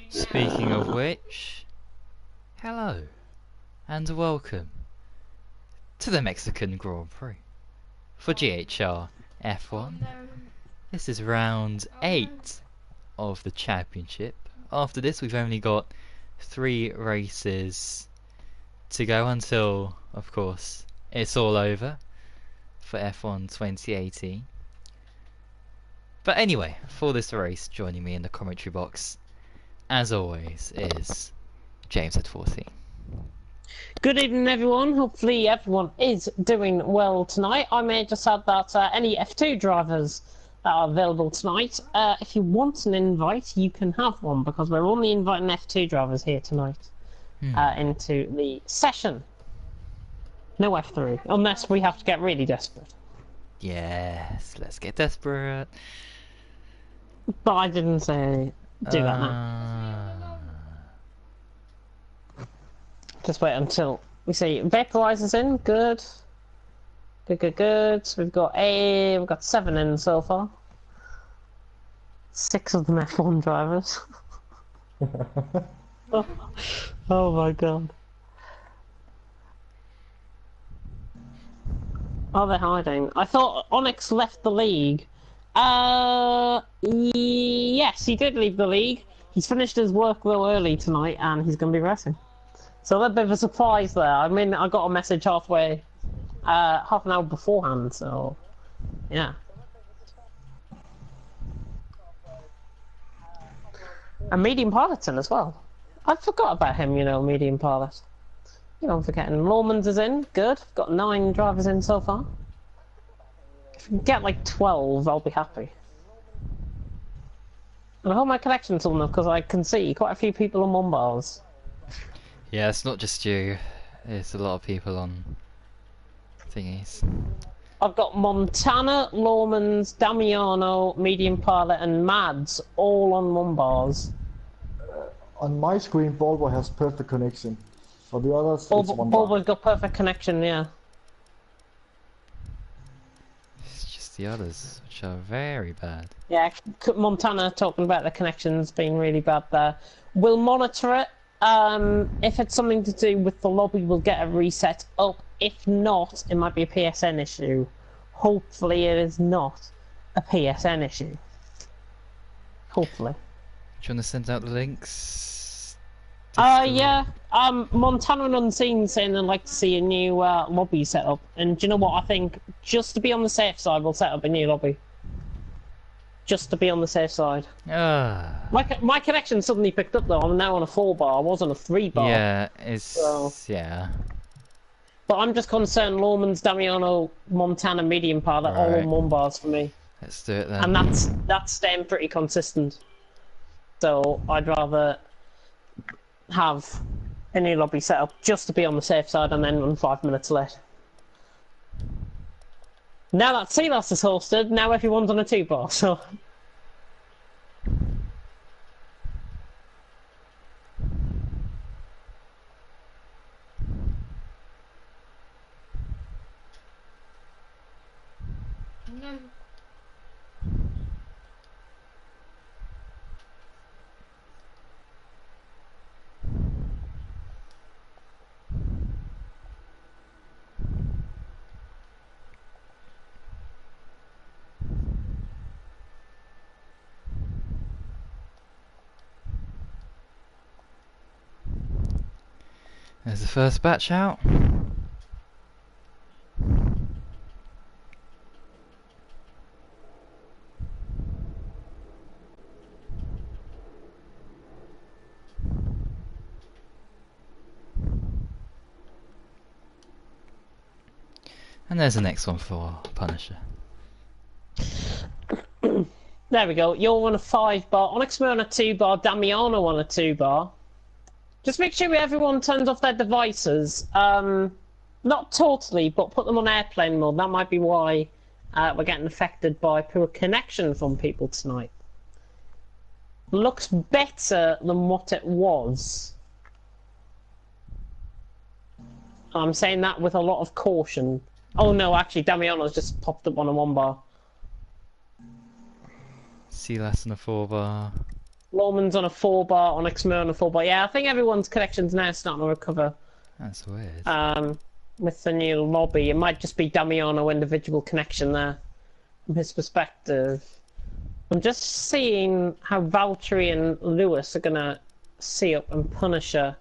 Speaking of which, hello and welcome to the Mexican Grand Prix for GHR F1. This is round 8 of the championship. After this we've only got 3 races to go until, of course, it's all over for F1 2018. But anyway, for this race, joining me in the commentary box, as always, is James at 14. Good evening, everyone. Hopefully everyone is doing well tonight. I may just add that any F2 drivers that are available tonight, if you want an invite, you can have one, because we're only inviting F2 drivers here tonight into the session. No F3, unless we have to get really desperate. Yes, let's get desperate. But I didn't say do that now. Just wait until we see vaporizers in. Good. Good. So we've got 7 in so far. 6 of them F1 drivers. Oh my god. Are they hiding? I thought Onyx left the league. Yes, he did leave the league. He's finished his work though early tonight, and he's going to be resting. So a bit of a surprise there. I mean, I got a message half an hour beforehand. So, yeah. And Medium Pilot's in as well. I forgot about him, you know, Medium Pilot. You know, I'm forgetting. Lawman's is in. Good. Got 9 drivers in so far. If we can get like 12, I'll be happy. And I hope my connection's on enough, because I can see quite a few people on 1 bars. Yeah, it's not just you. It's a lot of people on thingies. I've got Montana, Lawman's, Damiano, Medium Pilot, and Mads all on 1 bars. On my screen, Volvo has perfect connection. For the others, it's 1 bar. Volvo's got perfect connection, yeah. It's just the others, which are very bad. Yeah, Montana talking about the connections being really bad there. We'll monitor it. If it's something to do with the lobby, we'll get a reset up. If not, it might be a PSN issue. Hopefully it is not a PSN issue. Hopefully. Do you want to send out the links? Yeah. Montana and Unseen saying they'd like to see a new lobby set up. And do you know what? I think just to be on the safe side, we'll set up a new lobby. Just to be on the safe side. My connection suddenly picked up though. I'm now on a 4 bar. I was on a 3 bar. Yeah, yeah. But I'm just concerned Lawman's, Damiano, Montana, Medium Pilot, all on 1 bars for me. Let's do it then. And that's staying pretty consistent. So I'd rather have a new lobby set up just to be on the safe side and then run 5 minutes late. Now that Silas is hosted, now everyone's on a 2 bar, so... No. There's the first batch out. And there's the next one for Punisher. There we go. You're on a 5 bar. Onyx on a 2 bar. Damiano on a 2 bar. Just make sure everyone turns off their devices. Not totally, but put them on airplane mode. That might be why we're getting affected by poor connection from people tonight. Looks better than what it was. I'm saying that with a lot of caution. Oh no, actually, Damiano's just popped up on a 1 bar. See less than a 4 bar. Lawman's on a 4-bar, Onyx Mer on a 4-bar. Yeah, I think everyone's connection's now starting to recover. That's weird. With the new lobby. It might just be Damiano individual connection there, from his perspective. I'm just seeing how Valtteri and Lewis are gonna see up and Punisher.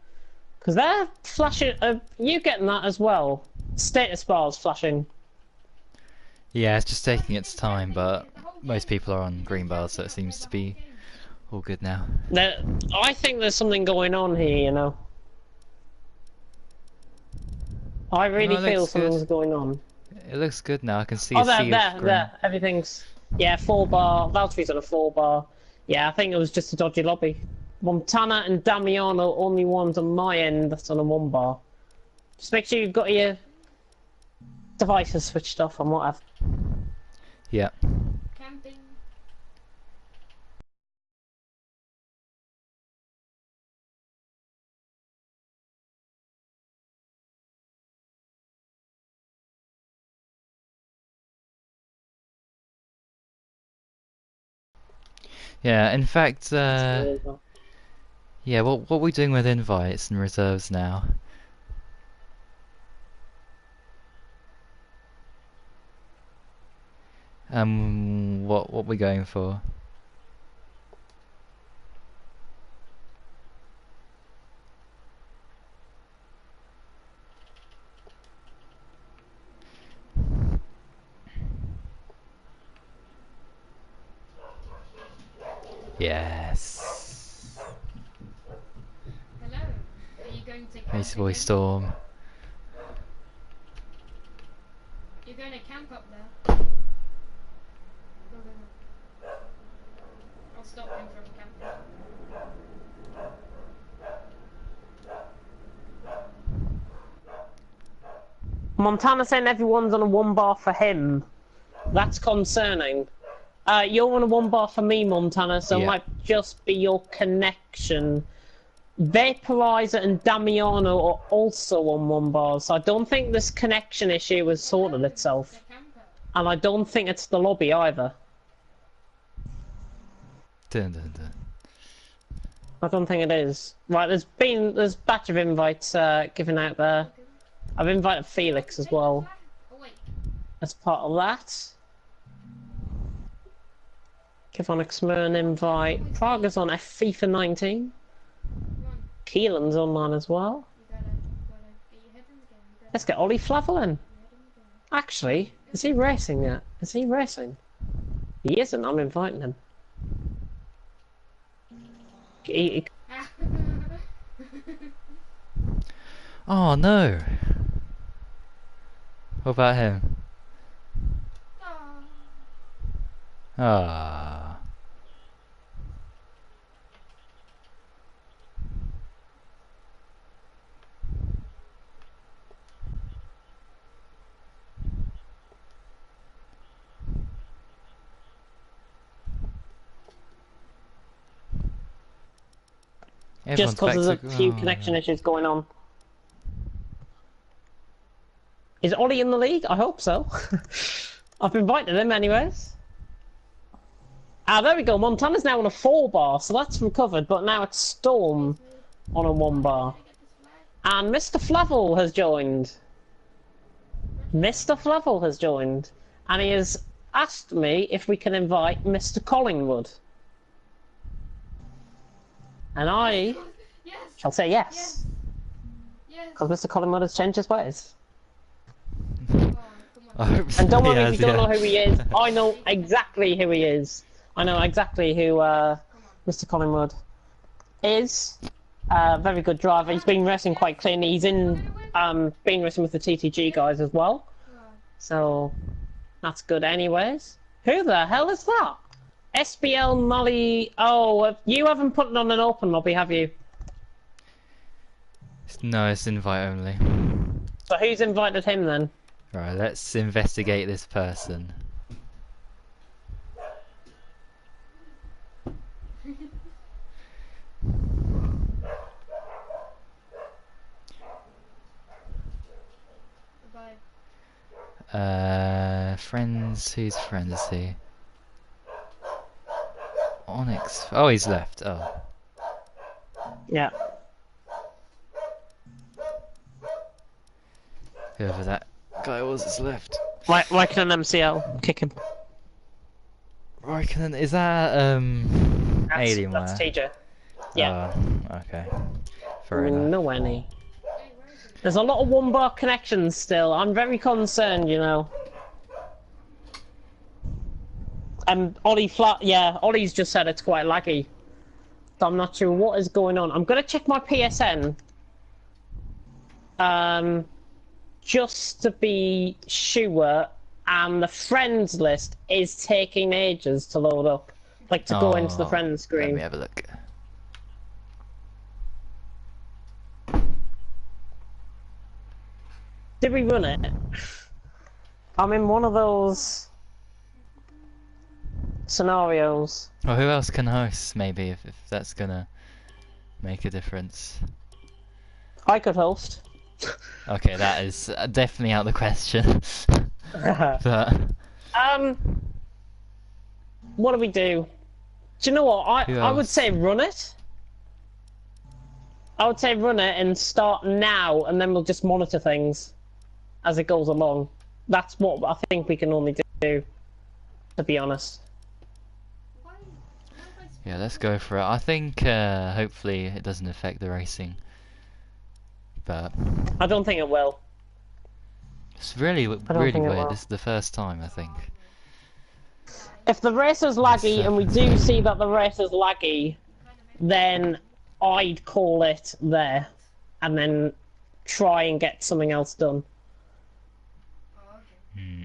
Because they're flashing. You getting that as well? Status bars flashing. Yeah, it's just taking its time, but most people are on green bars, so it seems to be all good now. I think there's something going on here, you know. I really feel something's going on. It looks good now. I can see Oh, a sea of green. there. Everything's... Yeah, 4-bar. Valtteri's on a 4-bar. Yeah, I think it was just a dodgy lobby. Montana and Damiano, only ones on my end that's on a 1-bar. Just make sure you've got your devices switched off and whatever. Yeah. Camping. Yeah, in fact, yeah, what are we doing with invites and reserves now? What we going for? Yes. Hello. Are you going to camp Race Boy again? Storm. You're going to camp up there? Go, go, go. I'll stop him from camping. Montana saying everyone's on a 1-bar for him. That's concerning. You're on a 1-bar for me, Montana, so it might just be your connection. Vaporizer and Damiano are also on 1-bars, so I don't think this connection issue has sorted itself. And I don't think it's the lobby either. Dun, dun, dun. I don't think it is. Right, there's a batch of invites given out there. I've invited Felix as well Oh, wait. as part of that. Give Onyx Mer an invite. Praga's on FIFA 19. Come on. Keelan's online as well. You gotta get your head in the game. You gotta Let's get Ollie Flavel in. get your head in the game. Actually, is he racing yet? Is he racing? He isn't, I'm inviting him. He- Oh no! What about him? Aw. Ah. just because there's a few connection issues going on. Is Ollie in the league? I hope so. I've invited him anyways. Ah, there we go. Montana's now on a 4-bar, so that's recovered, but now it's Storm on a 1-bar. And Mr. Flavel has joined. Mr. Flavel has joined. And he has asked me if we can invite Mr. Collingwood. And I Yes. shall say yes. Yes. Because Mr. Collingwood has changed his ways. Oh, come I on. hope so, And don't worry yes, if you don't yeah. know who he is. I know exactly who he is. I know exactly who Mr. Collingwood is. Very good driver. He's been racing quite cleanly. He's been racing with the TTG guys as well. So that's good anyways. Who the hell is that? SBL Molly. Oh, you haven't put it on an open lobby, have you? No, it's invite only. So who's invited him then? Right, let's investigate this person. Bye. Friends, whose friend is he? Onyx. Oh, he's left. Oh. Yeah. Whoever that guy was is left. Like an MCL. Kick him. Raikkonen, is that Alienware? That's TJ. Yeah. Okay. Fair enough. No any. There's a lot of one-bar connections still. I'm very concerned, you know. And Ollie's just said it's quite laggy. So I'm not sure what is going on. I'm gonna check my PSN. Just to be sure, and the friends list is taking ages to load up. Like to go into the friends screen. Let me have a look. Did we run it? I'm in one of those scenarios. Well, who else can host, maybe, if that's gonna make a difference? I could host. Okay, that is definitely out of the question. But... what do we do? Do you know what? Who I would else? say run it. I would say run it and start now, and then we'll just monitor things as it goes along. That's what I think we can only do, to be honest. Yeah, let's go for it. I think hopefully it doesn't affect the racing. But I don't think it will. it's really think really it will. weird. This is the first time, I think. If the race is laggy, and we do see that the race is laggy, then I'd call it there, and then try and get something else done.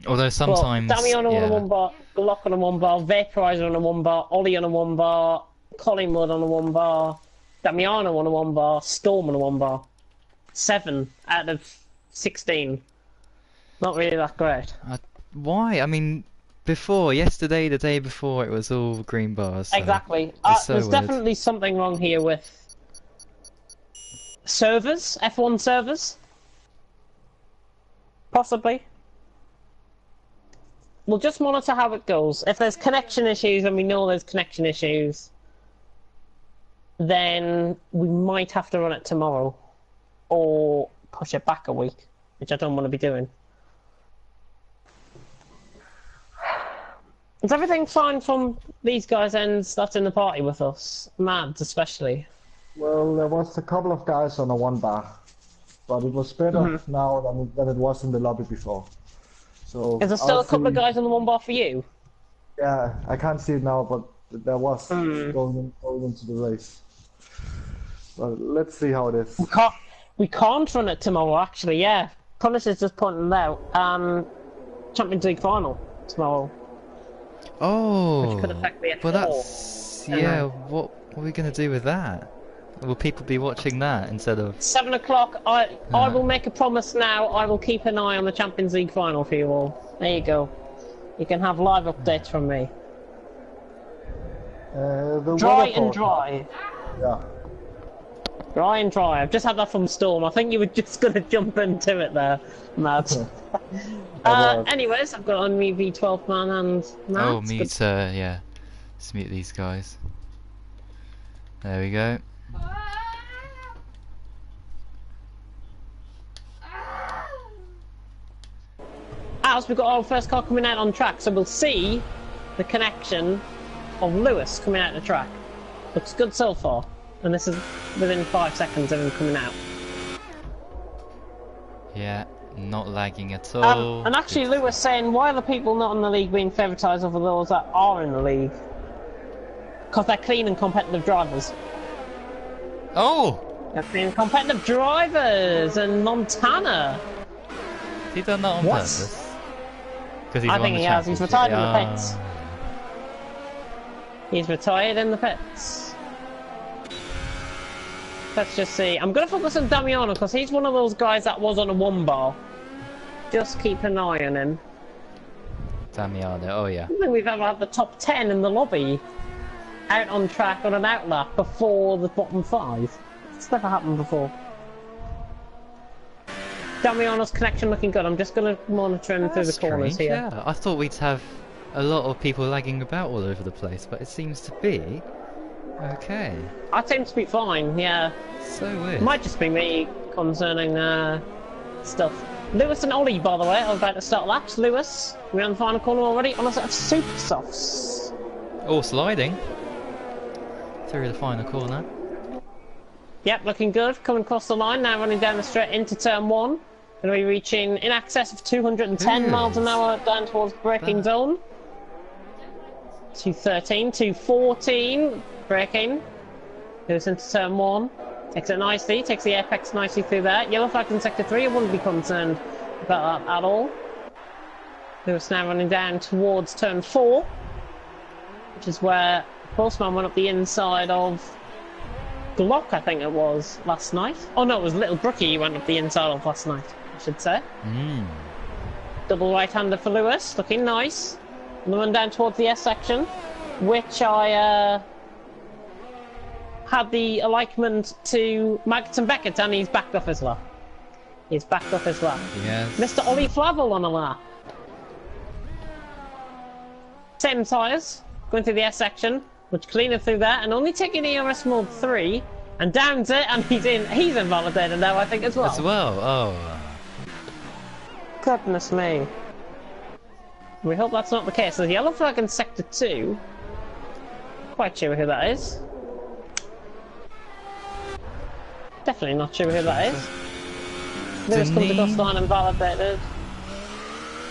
Although sometimes, Damiano on a yeah. 1 bar, Glock on a 1 bar, Vaporizer on a 1 bar, Ollie on a 1 bar, Collingwood on a 1 bar, Damiano on a 1 bar, Storm on a 1 bar. 7 out of 16. Not really that great. Why? I mean, yesterday, the day before, it was all green bars. So Exactly. it's so There's weird. definitely something wrong here with servers, F1 servers. Possibly. We'll just monitor how it goes. If there's connection issues, and we know there's connection issues, then we might have to run it tomorrow. Or push it back a week, which I don't want to be doing. Is everything fine from these guys' ends that's in the party with us? Mads especially. Well, there was a couple of guys on a 1 bar, but it was better now than it was in the lobby before. So Is there still I'll a couple of see- guys on the 1 bar for you? Yeah, I can't see it now, but there was going into the race. But let's see how it is. We can't run it tomorrow, actually, yeah. Punish is just pointing it out. Champions League final tomorrow. Oh, Which could affect the F4. well, that's What are we gonna do with that? Will people be watching that instead of? 7 o'clock. I will make a promise now. I will keep an eye on the Champions League final for you all. There you go. You can have live updates from me. The Dry weather and forecast. dry. Yeah. Dry and dry. I've just had that from Storm. I think you were just going to jump into it there, Mads. Anyways, I've got on me V12 man and Mads. Oh, mute. Yeah. Let's mute these guys. There we go. As we've got our first car coming out on track, so we'll see the connection of Lewis coming out the track. Looks good so far, and this is within 5 seconds of him coming out. Yeah, not lagging at all. And actually, Lewis saying, why are the people not in the league being favoritised over those that are in the league? Because they're clean and competitive drivers. Oh! They're clean and competitive drivers in Montana. Has he done that on What? purpose? 'Cause he's I won think the he has. He's championship. retired in the Ah. pits. He's retired in the pits. Let's just see. I'm going to focus on Damiano because he's one of those guys that was on a 1 bar. Just keep an eye on him. Damiano, oh yeah. I don't think we've ever had the top 10 in the lobby out on track on an outlap before the bottom 5. It's never happened before. Damiano's connection looking good. I'm just going to monitor him through the That's corners strange, here. yeah. I thought we'd have a lot of people lagging about all over the place, but it seems to be okay. I seem to be fine, yeah. So weird. Might just be me concerning stuff. Lewis and Ollie, by the way, are about to start laps. Lewis, we're on the final corner already on a set of super softs. All sliding through the final corner. Yep, looking good. Coming across the line now, running down the straight into turn 1. Going to be reaching in excess of 210 miles an hour down towards braking zone. 213, 214, braking. Goes into turn 1. Takes it nicely, takes the apex nicely through there. Yellow flag in sector 3, I wouldn't be concerned about that at all. Lewis now running down towards turn 4, which is where Postman went up the inside of Glock, I think it was, last night. Oh no, it was Little Brookie he went up the inside of last night, I should say. Double right-hander for Lewis, looking nice. And the run down towards the S section, which I had the alignment to Maggots and Beckett, and he's backed off his lap. He's backed off his lap. Yes. Mr. Ollie Flavel on a lap. Same tyres, going through the S section, much cleaner through there, and only taking ERS mode 3, and downs it, and he's invalidated now, I think, as well. As well, oh. Goodness me. We hope that's not the case. There's a yellow flag in sector 2. Quite sure who that is. Definitely not sure who that is. Lewis comes across the line and validated.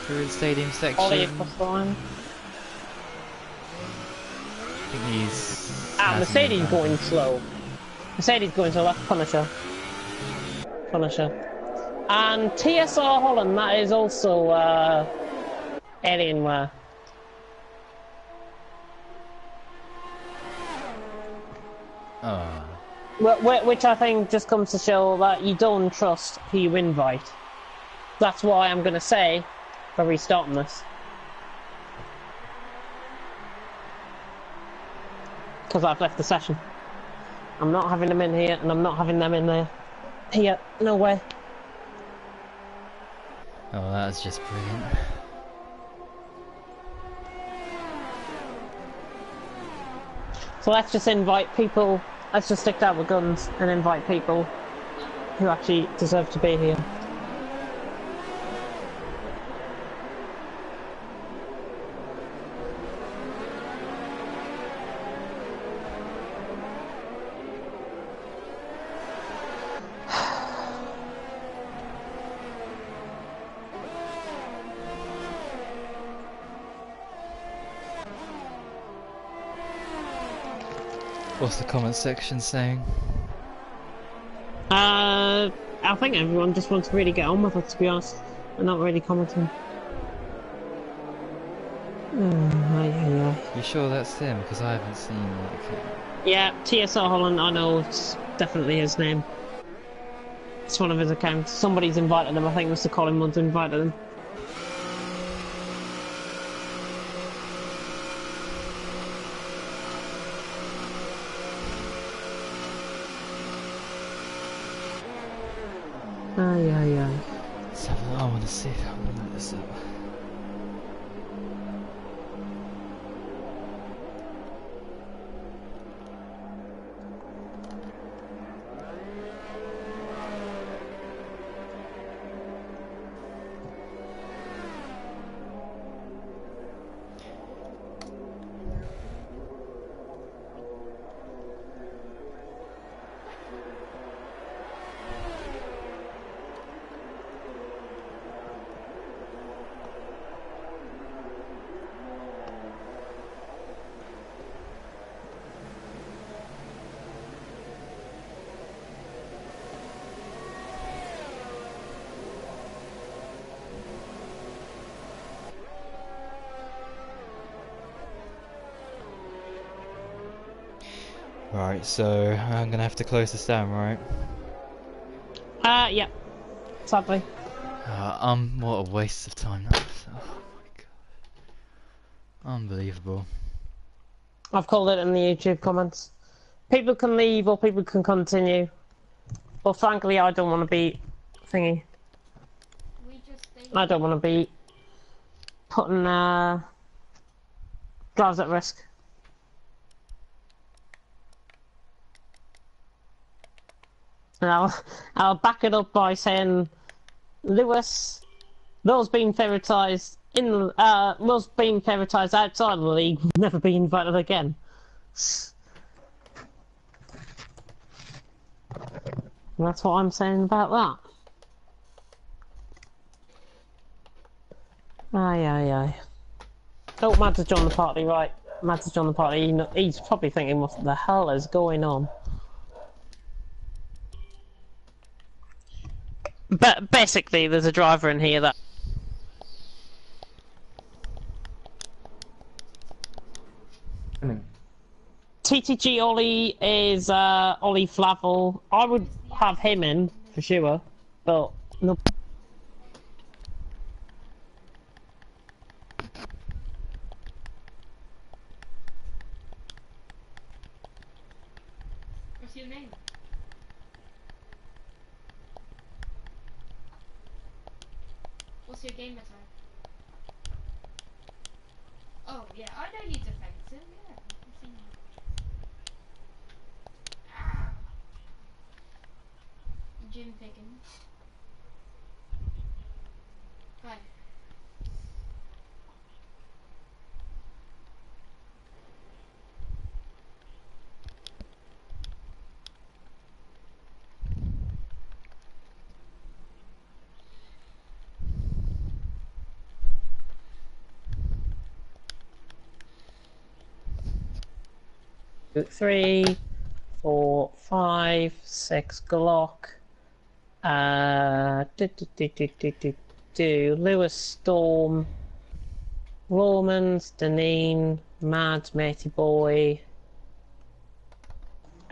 Through the stadium section. Ollie across the line. I think he's... Mercedes going slow. Mercedes going to left, Punisher. And TSR Holland, that is also Alienware. Oh. Which I think just comes to show that you don't trust who you invite. That's why I'm going to say we're restarting this. Because I've left the session. I'm not having them in here, and I'm not having them in there. Here, no way. Oh, that's just brilliant. So let's just invite people. Let's just stick out with guns and invite people who actually deserve to be here. What's the comment section saying? I think everyone just wants to really get on with it, to be honest, and not really commenting. You sure that's him? Because I haven't seen like... Yeah, TSR Holland, I know, it's definitely his name. It's one of his accounts. Somebody's invited him, I think Mr. Collingwood's invited him. Let's have a look. I want to see if I can look this up. Right, so I'm gonna have to close this down, right? Yeah. Sadly. What a waste of time that was. Oh my god. Unbelievable. I've called it in the YouTube comments. People can leave or people can continue. But frankly, I don't want to be thingy. I don't want to be putting Drives at risk. And I'll back it up by saying, Lewis, those being favouritised those being favouritised outside of the league will never be invited again. And that's what I'm saying about that. Aye. Oh, Mads has joined the party, right. Mads has joined the party. He's probably thinking, what the hell is going on? But basically, there's a driver in here that... TTG Ollie is Ollie Flavel. I would have him in, for sure. But, no... What's your name? What's your gamer tag? Oh yeah, I know you defensive, yeah. I've seen you. Ah. Jim Pickens. Hi. Three, 4, 5, 6 Glock. Lewis Storm, Romans, Deneen, Mads, Matey Boy.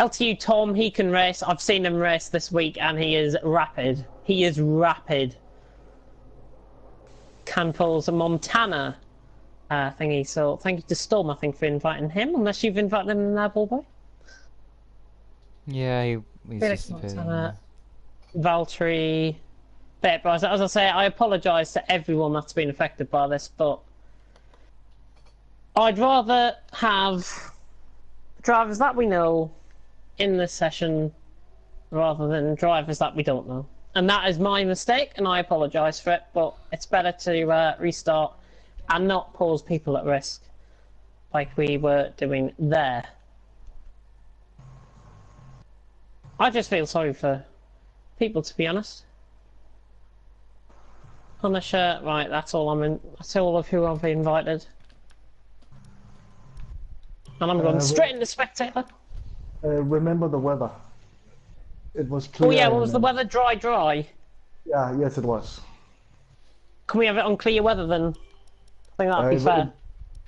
LTU Tom, he can race. I've seen him race this week and he is rapid. He is rapid. Canpole's a Montana thingy, so thank you to Storm, I think, for inviting him, unless you've invited him in there, Ballboy. Yeah, he's Felix just a bit, Montana, Valtteri, as I say, I apologise to everyone that's been affected by this, but I'd rather have drivers that we know in this session rather than drivers that we don't know. And that is my mistake, and I apologise for it, but it's better to restart and not pose people at risk like we were doing there. I just feel sorry for people, to be honest. On the shirt, right, that's all I'm in. That's all of who I've invited. And I'm going straight into spectator. Remember the weather. It was clear. Oh yeah, what was the weather? Dry? Yeah, yes it was. Can we have it on clear weather then? I think that'd be fair.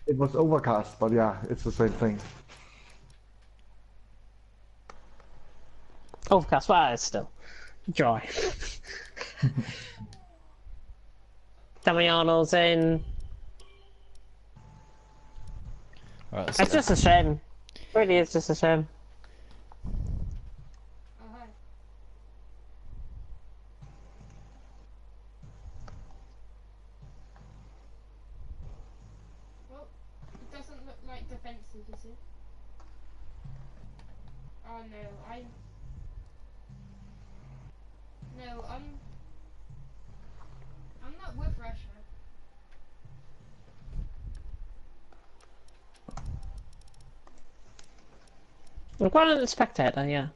It was overcast, but yeah, it's the same thing. Overcast, well, it's still dry. Damiano's in. Right, It's just a shame. It really is just a shame. Oh hi. Well, it doesn't look like defensive, does it? Oh no, No, I'm not with Russia. We've got an spectator, yeah.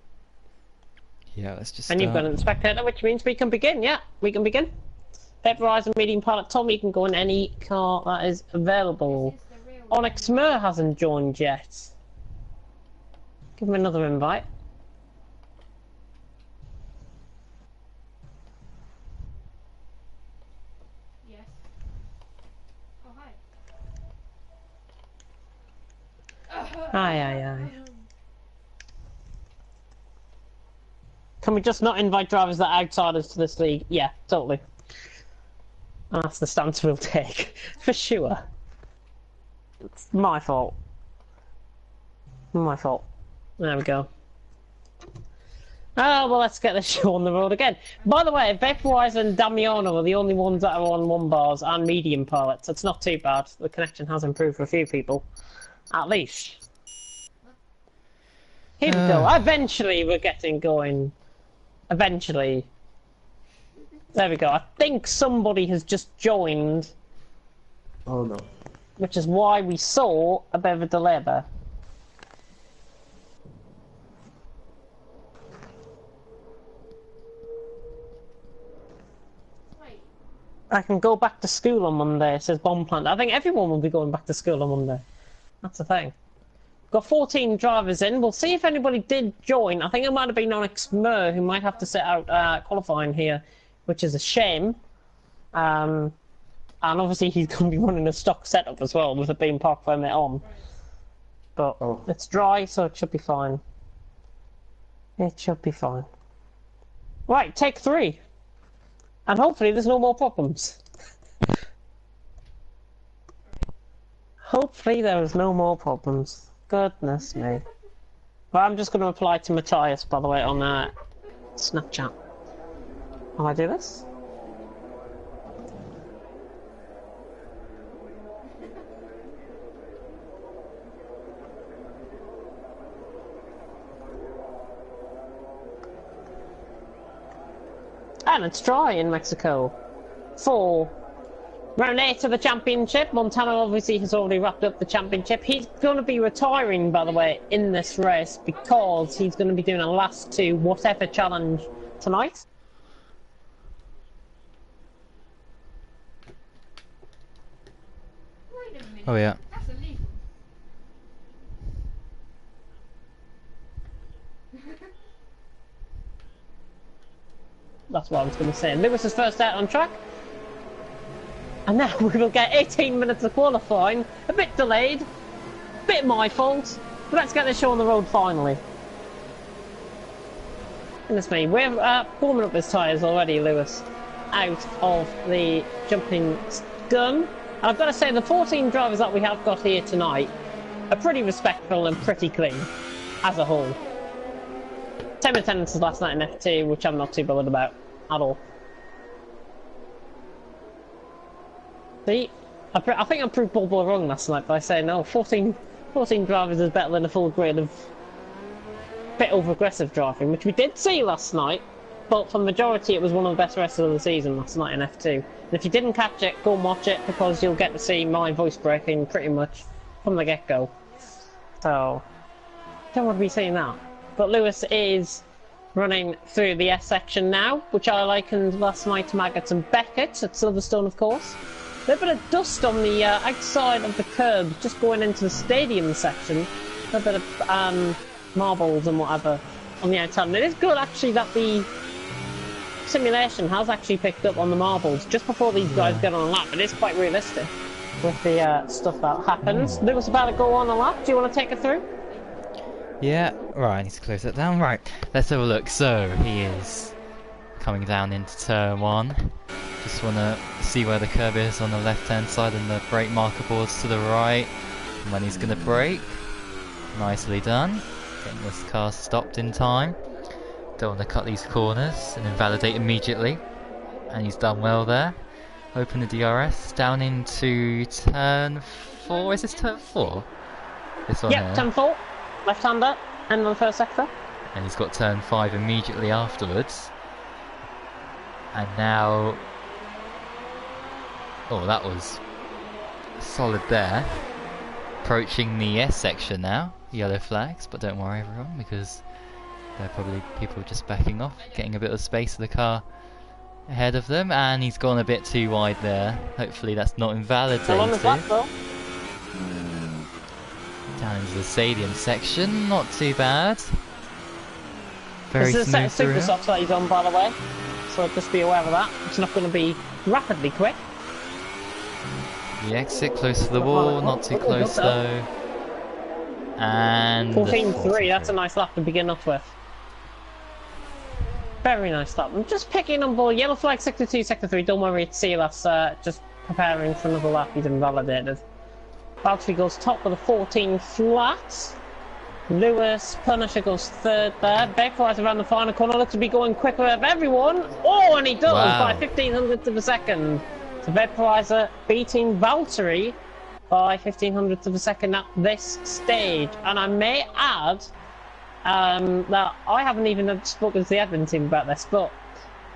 yeah, let's just And you've got an spectator, which means we can begin, yeah. We can begin. Verizon medium pilot Tom, you can go in any car that is available. This is the real Onyx Mur hasn't joined yet. Give him another invite. Yes. Oh hi. Aye. Can we just not invite drivers that are outsiders to this league? Yeah, totally. And that's the stance we'll take, for sure. It's my fault. My fault. There we go. Oh, well, let's get this show on the road again. By the way, Vaporizer and Damiano are the only ones that are on 1 bars and medium pilots. It's not too bad. The connection has improved for a few people. At least. Here we go. Eventually we're getting going. Eventually. There we go. I think somebody has just joined. Oh no. Which is why we saw a bit of a delay there. I can go back to school on Monday, it says Bomb Plant. I think everyone will be going back to school on Monday. That's the thing. Got 14 drivers in. We'll see if anybody did join. I think it might have been Onyx Mur who might have to sit out qualifying here, which is a shame. And obviously he's going to be running a stock setup as well with it being park permit on. But it's dry, so it should be fine. It should be fine. Right, take 3. And hopefully there's no more problems. Hopefully there is no more problems. Goodness me. Well, I'm just going to reply to Matthias, by the way, on Snapchat. Will I do this? And it's dry in Mexico. For round 8 of the championship, Montana obviously has already wrapped up the championship. He's going to be retiring, by the way, in this race because he's going to be doing a last 2 whatever challenge tonight. Wait a minute. Oh yeah. That's illegal. That's what I was going to say. Lewis's first out on track. And now we will get 18 minutes of qualifying. A bit delayed. Bit my fault. But let's get this show on the road finally. Goodness me. We're warming up his tyres already, Lewis. Out of the jumping gun. And I've got to say, the 14 drivers that we have got here tonight are pretty respectful and pretty clean. As a whole. 10 attendances last night in F2, which I'm not too bothered about at all. See, I think I proved Bobo wrong last night by saying, no, 14 drivers is better than a full grid of bit over-aggressive driving, which we did see last night, but for the majority it was one of the best races of the season last night in F2. And if you didn't catch it, go and watch it, because you'll get to see my voice breaking pretty much from the get-go. So, don't want to be saying that. But Lewis is running through the S section now, which I likened last night to Maggots and Beckett at Silverstone, of course. A little bit of dust on the outside of the curb, just going into the stadium section. A bit of marbles and whatever on the outside. And it is good, actually, that the simulation has actually picked up on the marbles just before these guys get on a lap. It is quite realistic with the stuff that happens. Lewis about to go on a lap. Do you want to take it through? Yeah, right, I need to close that down. Right, let's have a look. So, he is coming down into turn 1. Just want to see where the curb is on the left-hand side and the brake marker boards to the right. And when he's going to brake. Nicely done. Getting this car stopped in time. Don't want to cut these corners and invalidate immediately. And he's done well there. Open the DRS down into turn 4. Is this turn 4? This one here. Turn 4. Left-hander, end of the first sector. And he's got turn 5 immediately afterwards. And now... oh, that was solid there. Approaching the S section now. Yellow flags, but don't worry everyone, because they're probably people just backing off, getting a bit of space of the car ahead of them. And he's gone a bit too wide there. Hopefully that's not invalidated. Down into the stadium section, not too bad. Very smooth through. This is the super softs that he's on, by the way, so just be aware of that. It's not going to be rapidly quick. The exit close to the wall, not too close though. And 14.3, that's a nice lap to begin off with. Very nice lap. I'm just picking on ball. Yellow flag, sector 2, sector 3. Don't worry, it's CLS just preparing for another lap. He's invalidated. Valtteri goes top of the 14 flat. Lewis, Punisher goes third there. Vaporizer around the final corner, looks to be going quicker of everyone. Oh, and he does by 1500ths of a second. So Vaporizer beating Valtteri by 1500ths of a second at this stage. And I may add that I haven't even spoken to the admin team about this, but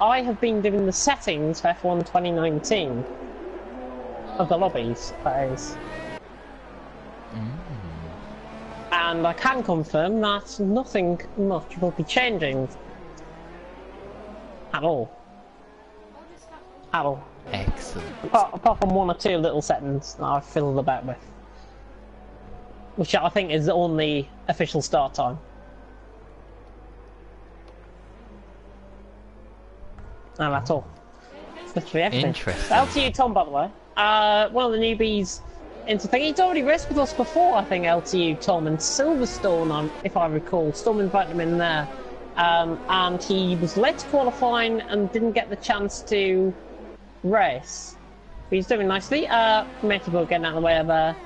I have been doing the settings for F1 2019 of the lobbies, that is. And I can confirm that nothing much will be changing. At all. At all. Excellent. Apart from one or two little settings that I've fiddled about with. Which I think is the only official start time. And that's all. Literally everything. Interesting. LTU Tom, by the way. One of the newbies into thing. He'd already raced with us before, I think, LTU Tom and Silverstone, if I recall. Storm invited him in there. And he was late to qualifying and didn't get the chance to race. But he's doing nicely. Mateyboat getting out of the way of the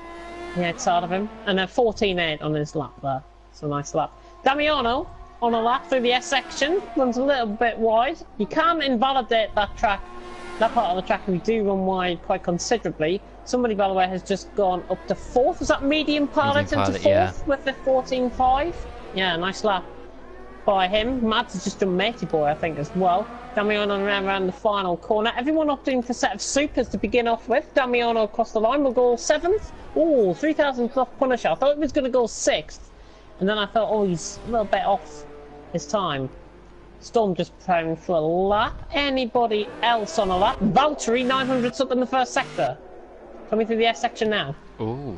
outside of him. And a 14.8 on his lap there. So nice lap. Damiano on a lap through the S section. Runs a little bit wide. You can invalidate that track. That part of the track, we do run wide quite considerably. Somebody, by the way, has just gone up to 4th. Was that medium pilot into 4th, yeah, with the 14.5? Yeah, nice lap by him. Mads has just done Matey Boy, I think, as well. Damiano around the final corner. Everyone opting for a set of supers to begin off with. Damiano across the line will go 7th. Oh, 3,000th off Punisher. I thought he was going to go 6th. And then I thought, oh, he's a little bit off his time. Storm just preparing for a lap. Anybody else on a lap? Valtteri, 900s up in the first sector. Coming through the S section now. Ooh.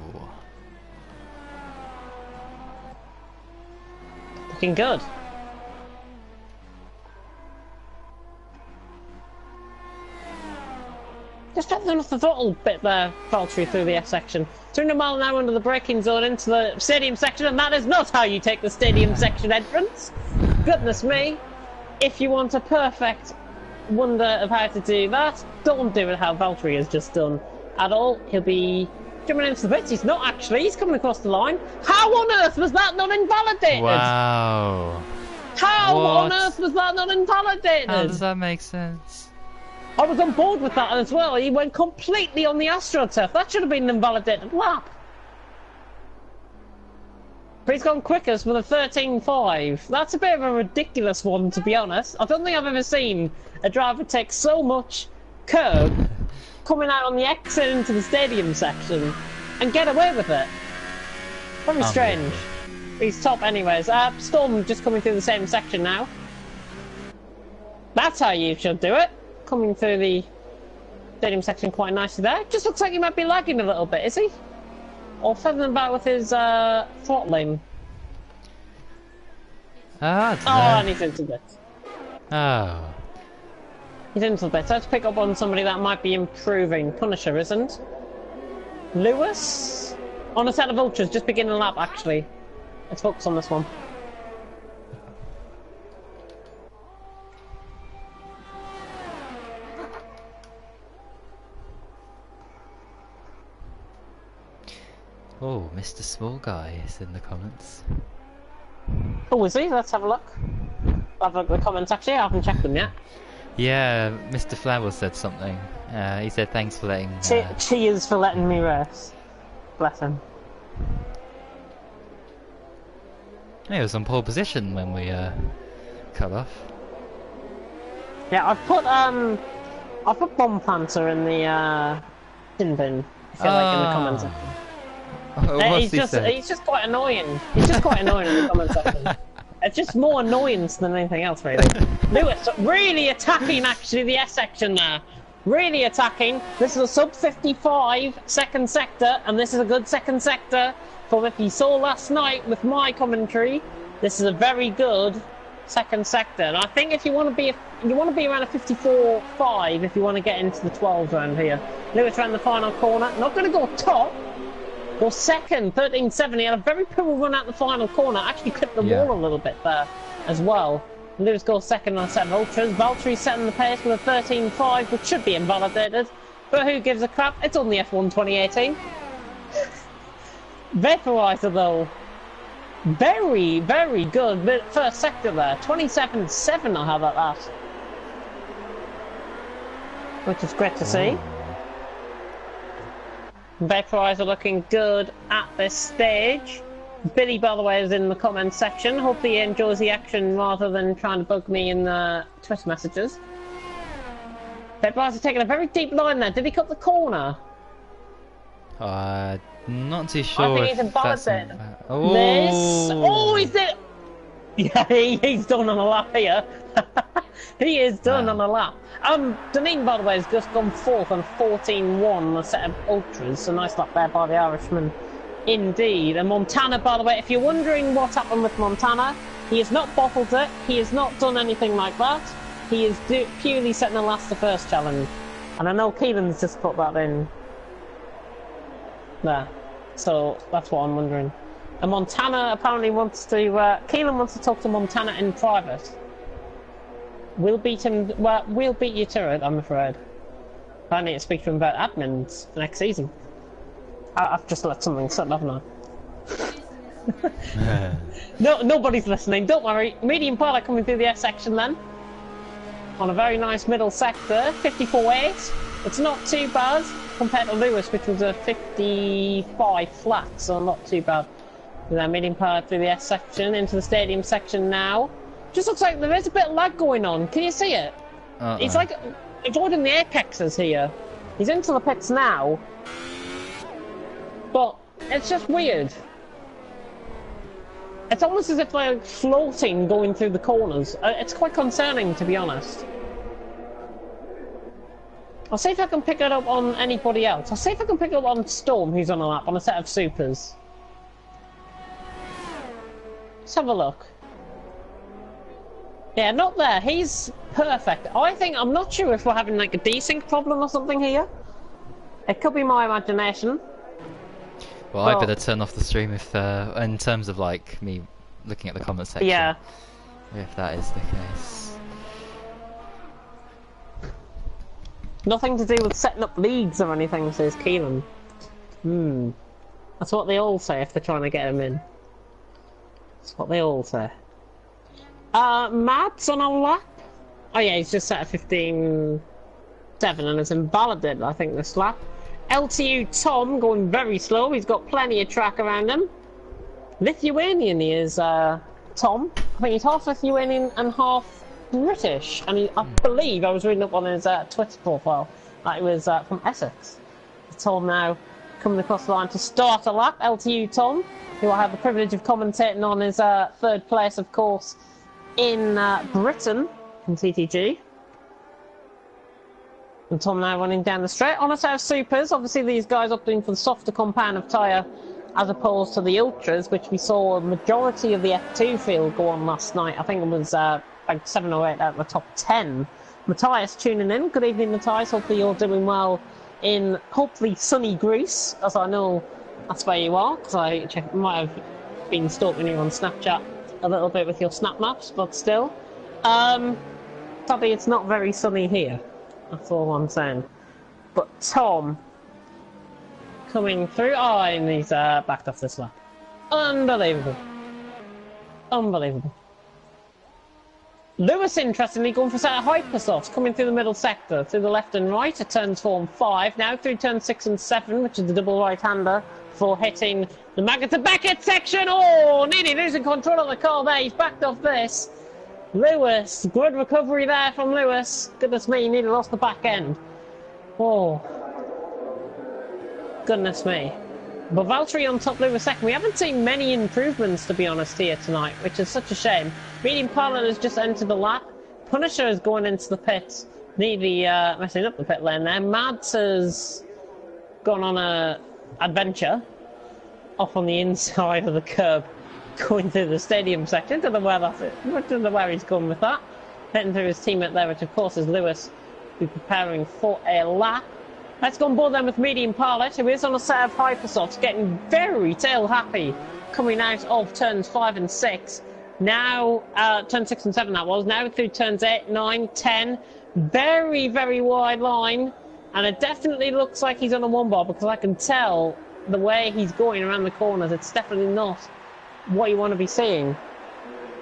Looking good. Just dropped off the throttle bit there, Valtteri, through the S section. 200 mile an hour under the braking zone into the stadium section, and that is not how you take the stadium section entrance. Goodness me. If you want a perfect wonder of how to do that, don't do it how Valtteri has just done at all. He'll be jumping into the pits. He's not actually. He's coming across the line. How on earth was that not invalidated? Wow. How What? on earth was that not invalidated? How does that make sense? I was on board with that as well. He went completely on the AstroTurf. That should have been an invalidated lap. But he's gone quickest with a 13.5. That's a bit of a ridiculous one, to be honest. I don't think I've ever seen a driver take so much curb coming out on the exit into the stadium section and get away with it. Very strange. He's top anyways. Storm just coming through the same section now. That's how you should do it. Coming through the stadium section quite nicely there. Just looks like he might be lagging a little bit, is he? Or feathering about with his throttling. And he's into bits. Oh. He's into bits. Let's pick up on somebody that might be improving. Punisher isn't. Lewis? On a set of ultras, just beginning a lap actually. Let's focus on this one. Oh, Mr. Small Guy is in the comments. Oh, is he? Let's have a look. I've looked at the comments actually, I haven't checked them yet. Yeah, Mr. Flower said something. He said thanks for letting... Cheers for letting me race. Bless him. He was on pole position when we cut off. Yeah, I've put Bomb Planter in the tin bin, if you like, in the comments section. He's just quite annoying. He's just quite annoying in the comment section. It's just more annoyance than anything else, really. Lewis really attacking actually the S section there. Really attacking. This is a sub 55 second sector, and this is a good second sector. From if you saw last night with my commentary, this is a very good second sector. And I think if you want to be around a 54.5 if you want to get into the 12 round here. Lewis around the final corner. Not going to go top. Or second, 13.7. He had a very poor run out the final corner. Actually clipped the wall a little bit there as well. Lewis goes second on a set of ultras. Valtteri setting the pace with a 13.5, which should be invalidated. But who gives a crap? It's on the F1 2018. Vaporizer though. Very, very good first sector there. 27.7 I have at that. Which is great to see. Vaporizer looking good at this stage. Billy, by the way, is in the comments section. Hopefully he enjoys the action rather than trying to bug me in the Twitter messages. Vaporizer taking a very deep line there. Did he cut the corner? Not too sure. I think he's that's embarrassing. Oh, he's did. Yeah, he's done on a lap here. He is done on a lap. Deneen, by the way, has just gone fourth on 14-1, a set of ultras. A nice lap there by the Irishman, indeed. And Montana, by the way, if you're wondering what's happened with Montana, he has not bottled it. He has not done anything like that. He is purely setting the last to first challenge. And I know Keelan's just put that in there. So that's what I'm wondering. And Montana apparently wants to... Keelan wants to talk to Montana in private. We'll beat him... Well, we'll beat you to it, I'm afraid. I need to speak to him about admins for next season. I've just let something slip, haven't I? No, nobody's listening, don't worry. Medium pilot coming through the S section then. On a very nice middle sector, 54.8. It's not too bad compared to Lewis, which was a 55 flat, so not too bad. With our medium pilot through the S section, into the stadium section now. Just looks like there is a bit of lag going on. Can you see it? It's like avoiding the apexes here. He's into the pits now. But it's just weird. It's almost as if they're floating going through the corners. It's quite concerning, to be honest. I'll see if I can pick it up on anybody else. I'll see if I can pick it up on Storm, who's on a lap, on a set of supers. Let's have a look. Yeah, not there. He's perfect. I'm not sure if we're having like a desync problem or something here. It could be my imagination. Well, I better turn off the stream if, in terms of like me looking at the comment section. Yeah. If that is the case. Nothing to do with setting up leagues or anything, says Keelan. That's what they all say if they're trying to get him in. That's what they all say. Mads on a lap? Oh yeah, he's just set at 15.7 and is invalidated, I think, this lap. LTU Tom going very slow, he's got plenty of track around him. Lithuanian he is, Tom. I think he's half Lithuanian and half British. And I believe, I was reading up on his Twitter profile, that he was from Essex. Tom now coming across the line to start a lap. LTU Tom, who I have the privilege of commentating on his third place, of course, in Britain, in TTG. And Tom now running down the straight on a set of supers. Obviously these guys opting for the softer compound of tyre as opposed to the ultras, which we saw a majority of the F2 field go on last night. I think it was like 7 or 8 out of the top 10. Matthias tuning in. Good evening, Matthias. Hopefully you're doing well in hopefully sunny Greece, as I know that's where you are, because I might have been stalking you on Snapchat a little bit with your snap maps, but still. Sadly it's not very sunny here. That's all I'm saying. But Tom coming through. Oh, and he's backed off this lap. Unbelievable. Unbelievable. Lewis, interestingly, going for a set of hypersofts, coming through the middle sector, through the left and right at turns 4 and 5, now through turns 6 and 7, which is the double right-hander, for hitting the Maggot to Beckett section. Oh, nearly losing control of the car there. He's backed off this. Lewis, good recovery there from Lewis. Goodness me, he nearly lost the back end. Oh, goodness me. But Valtteri on top, Lewis second. We haven't seen many improvements, to be honest, here tonight, which is such a shame. Medium pilot has just entered the lap. Punisher is going into the pits, nearly messing up the pit lane there. Mads has gone on a adventure off on the inside of the curb, going through the stadium section. Don't know where that's it. I don't know where he's going with that. Heading through his teammate there, which of course is Lewis, who's preparing for a lap. Let's go on board then with Medium Pilot, who is on a set of hypersofts, getting very tail happy coming out of turns 5 and 6. Now, turn 6 and 7 that was, now through turns 8, 9, 10. Very, very wide line. And it definitely looks like he's on a 1 bar, because I can tell the way he's going around the corners. It's definitely not what you want to be seeing,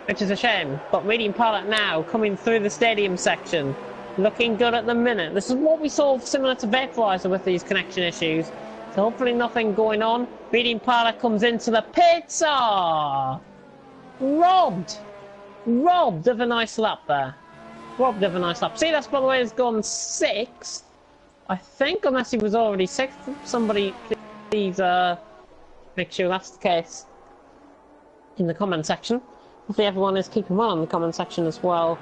which is a shame. But Medium Pilot now coming through the stadium section, looking good at the minute. This is what we saw similar to Vaporizer with these connection issues. So hopefully nothing going on. Medium Pilot comes into the pits. Robbed of a nice lap there. Robbed of a nice lap. See, that's by the way has gone 6th, I think, unless he was already 6th. Somebody please make sure that's the case in the comment section. Hopefully everyone is keeping well in the comment section as well.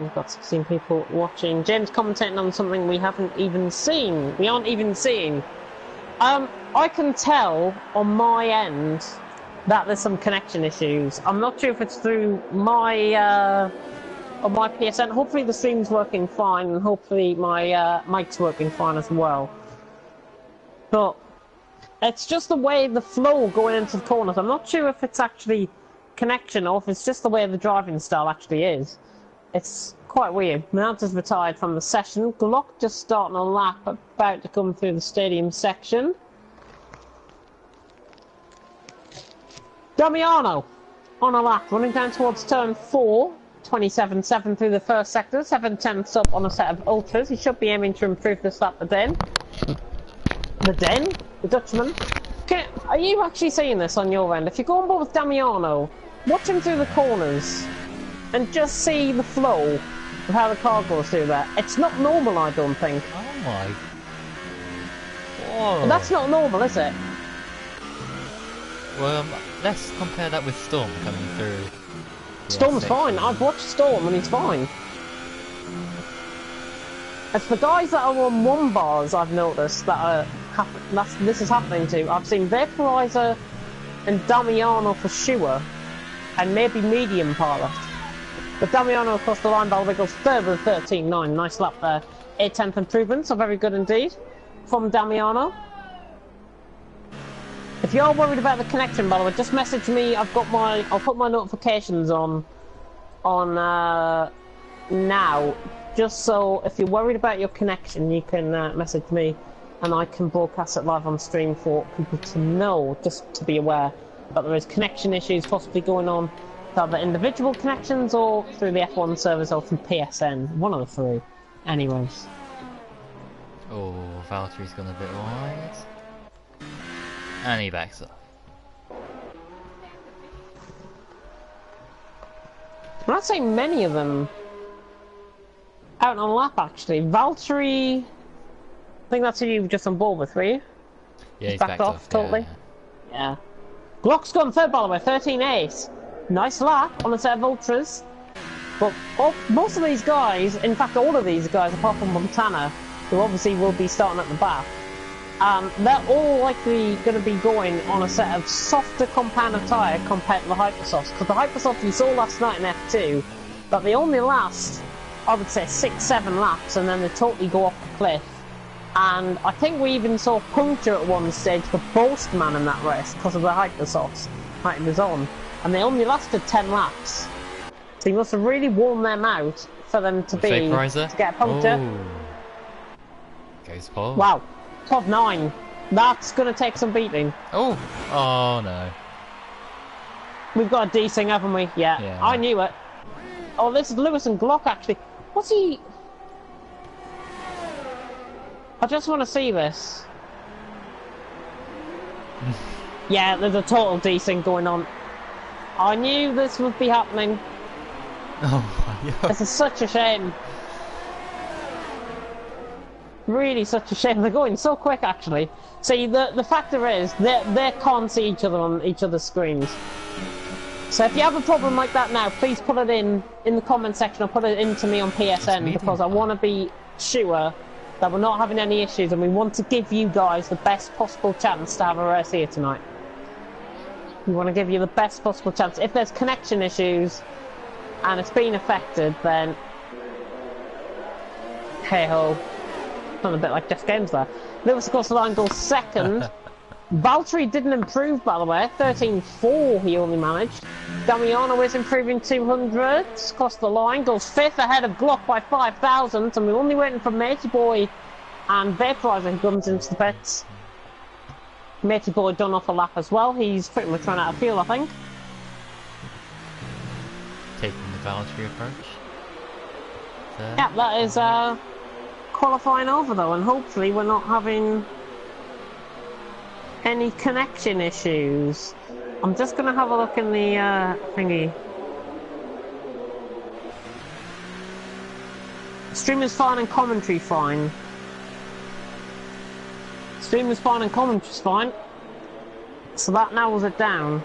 We've got 16 people watching. James commentating on something we haven't even seen. We aren't even seeing. I can tell on my end that there's some connection issues. I'm not sure if it's through my on my PSN. Hopefully the stream's working fine, and hopefully my mic's working fine as well. But it's just the way the flow going into the corners. I'm not sure if it's actually connection or if it's just the way the driving style actually is. It's quite weird. Mount is retired from the session. Glock just starting a lap, about to come through the stadium section. Damiano on a lap, running down towards turn 4. 27.7 through the first sector, 7/10ths up on a set of ultras. He should be aiming to improve this lap. The Dutchman. Are you actually seeing this on your end? If you go on board with Damiano, watch him through the corners and just see the flow of how the car goes through there. It's not normal, I don't think. Oh my. Whoa. But that's not normal, is it? Well, let's compare that with Storm coming through. Storm's fine. I've watched Storm and he's fine. It's the guys that are on 1 bars I've noticed that are this is happening to. I've seen Vaporizer and Damiano for sure, and maybe Medium Pilot. But Damiano across the line, by goes third with 13.9. Nice lap there. 8/10 improvement, so very good indeed from Damiano. If you're worried about the connection, by the way, just message me. I'll put my notifications on now, just so if you're worried about your connection, you can message me, and I can broadcast it live on stream for people to know, just to be aware that there is connection issues possibly going on, either individual connections or through the F1 servers or through PSN. One of the 3. Anyways. Oh, Valtteri's gone a bit wide. And he backs up. I'm not saying many of them out on a lap actually. Valtteri, I think that's who you were just on board with, were you? Yeah, he's backed off totally. Yeah. Glock's gone third, by the way, 13.8. Nice lap on a set of ultras. But most of these guys, in fact all of these guys apart from Montana, who obviously will be starting at the back, they're all likely going to be going on a set of softer compounded tyre compared to the Hypersofts. Because the Hypersofts you saw last night in F2, that they only last, I would say, 6-7 laps and then they totally go off the cliff. And I think we even saw puncture at one stage for Boastman in that race because of the Hypersofts. It was on. And they only lasted 10 laps. So you must have really worn them out for them to get a puncture. Oh. Goes Paul. Wow. Top 9. That's going to take some beating. Oh no. We've got a D-Sing, haven't we? Yeah. I knew it. Oh, this is Lewis and Glock, actually. What's he... I just want to see this. Yeah, there's a total D-Sing going on. I knew this would be happening. Oh my god. This is such a shame. Really such a shame. They're going so quick, actually. See, the factor is, they can't see each other on each other's screens. So if you have a problem like that now, please put it in the comment section or put it into me on PSN, because I want to be sure that we're not having any issues and we want to give you guys the best possible chance to have a race here tonight. We want to give you the best possible chance. If there's connection issues and it's been affected, then hey-ho. Sounds a bit like Jeff Games there. Lewis across the line goes second. Valtteri didn't improve, by the way. 13.4 he only managed. Damiano is improving 200. Across the line, goes 5th ahead of Glock by 5,000. And we're only waiting for Matey Boy and Vaporizer who comes into the pits. Matey Boy done off a lap as well. He's pretty much run out of fuel, I think. Valtteri approach. There. Yeah, that is qualifying over though, and hopefully we're not having any connection issues. I'm just gonna have a look in the thingy. Stream is fine and commentary fine. Stream is fine and commentary's fine. So that narrows it down.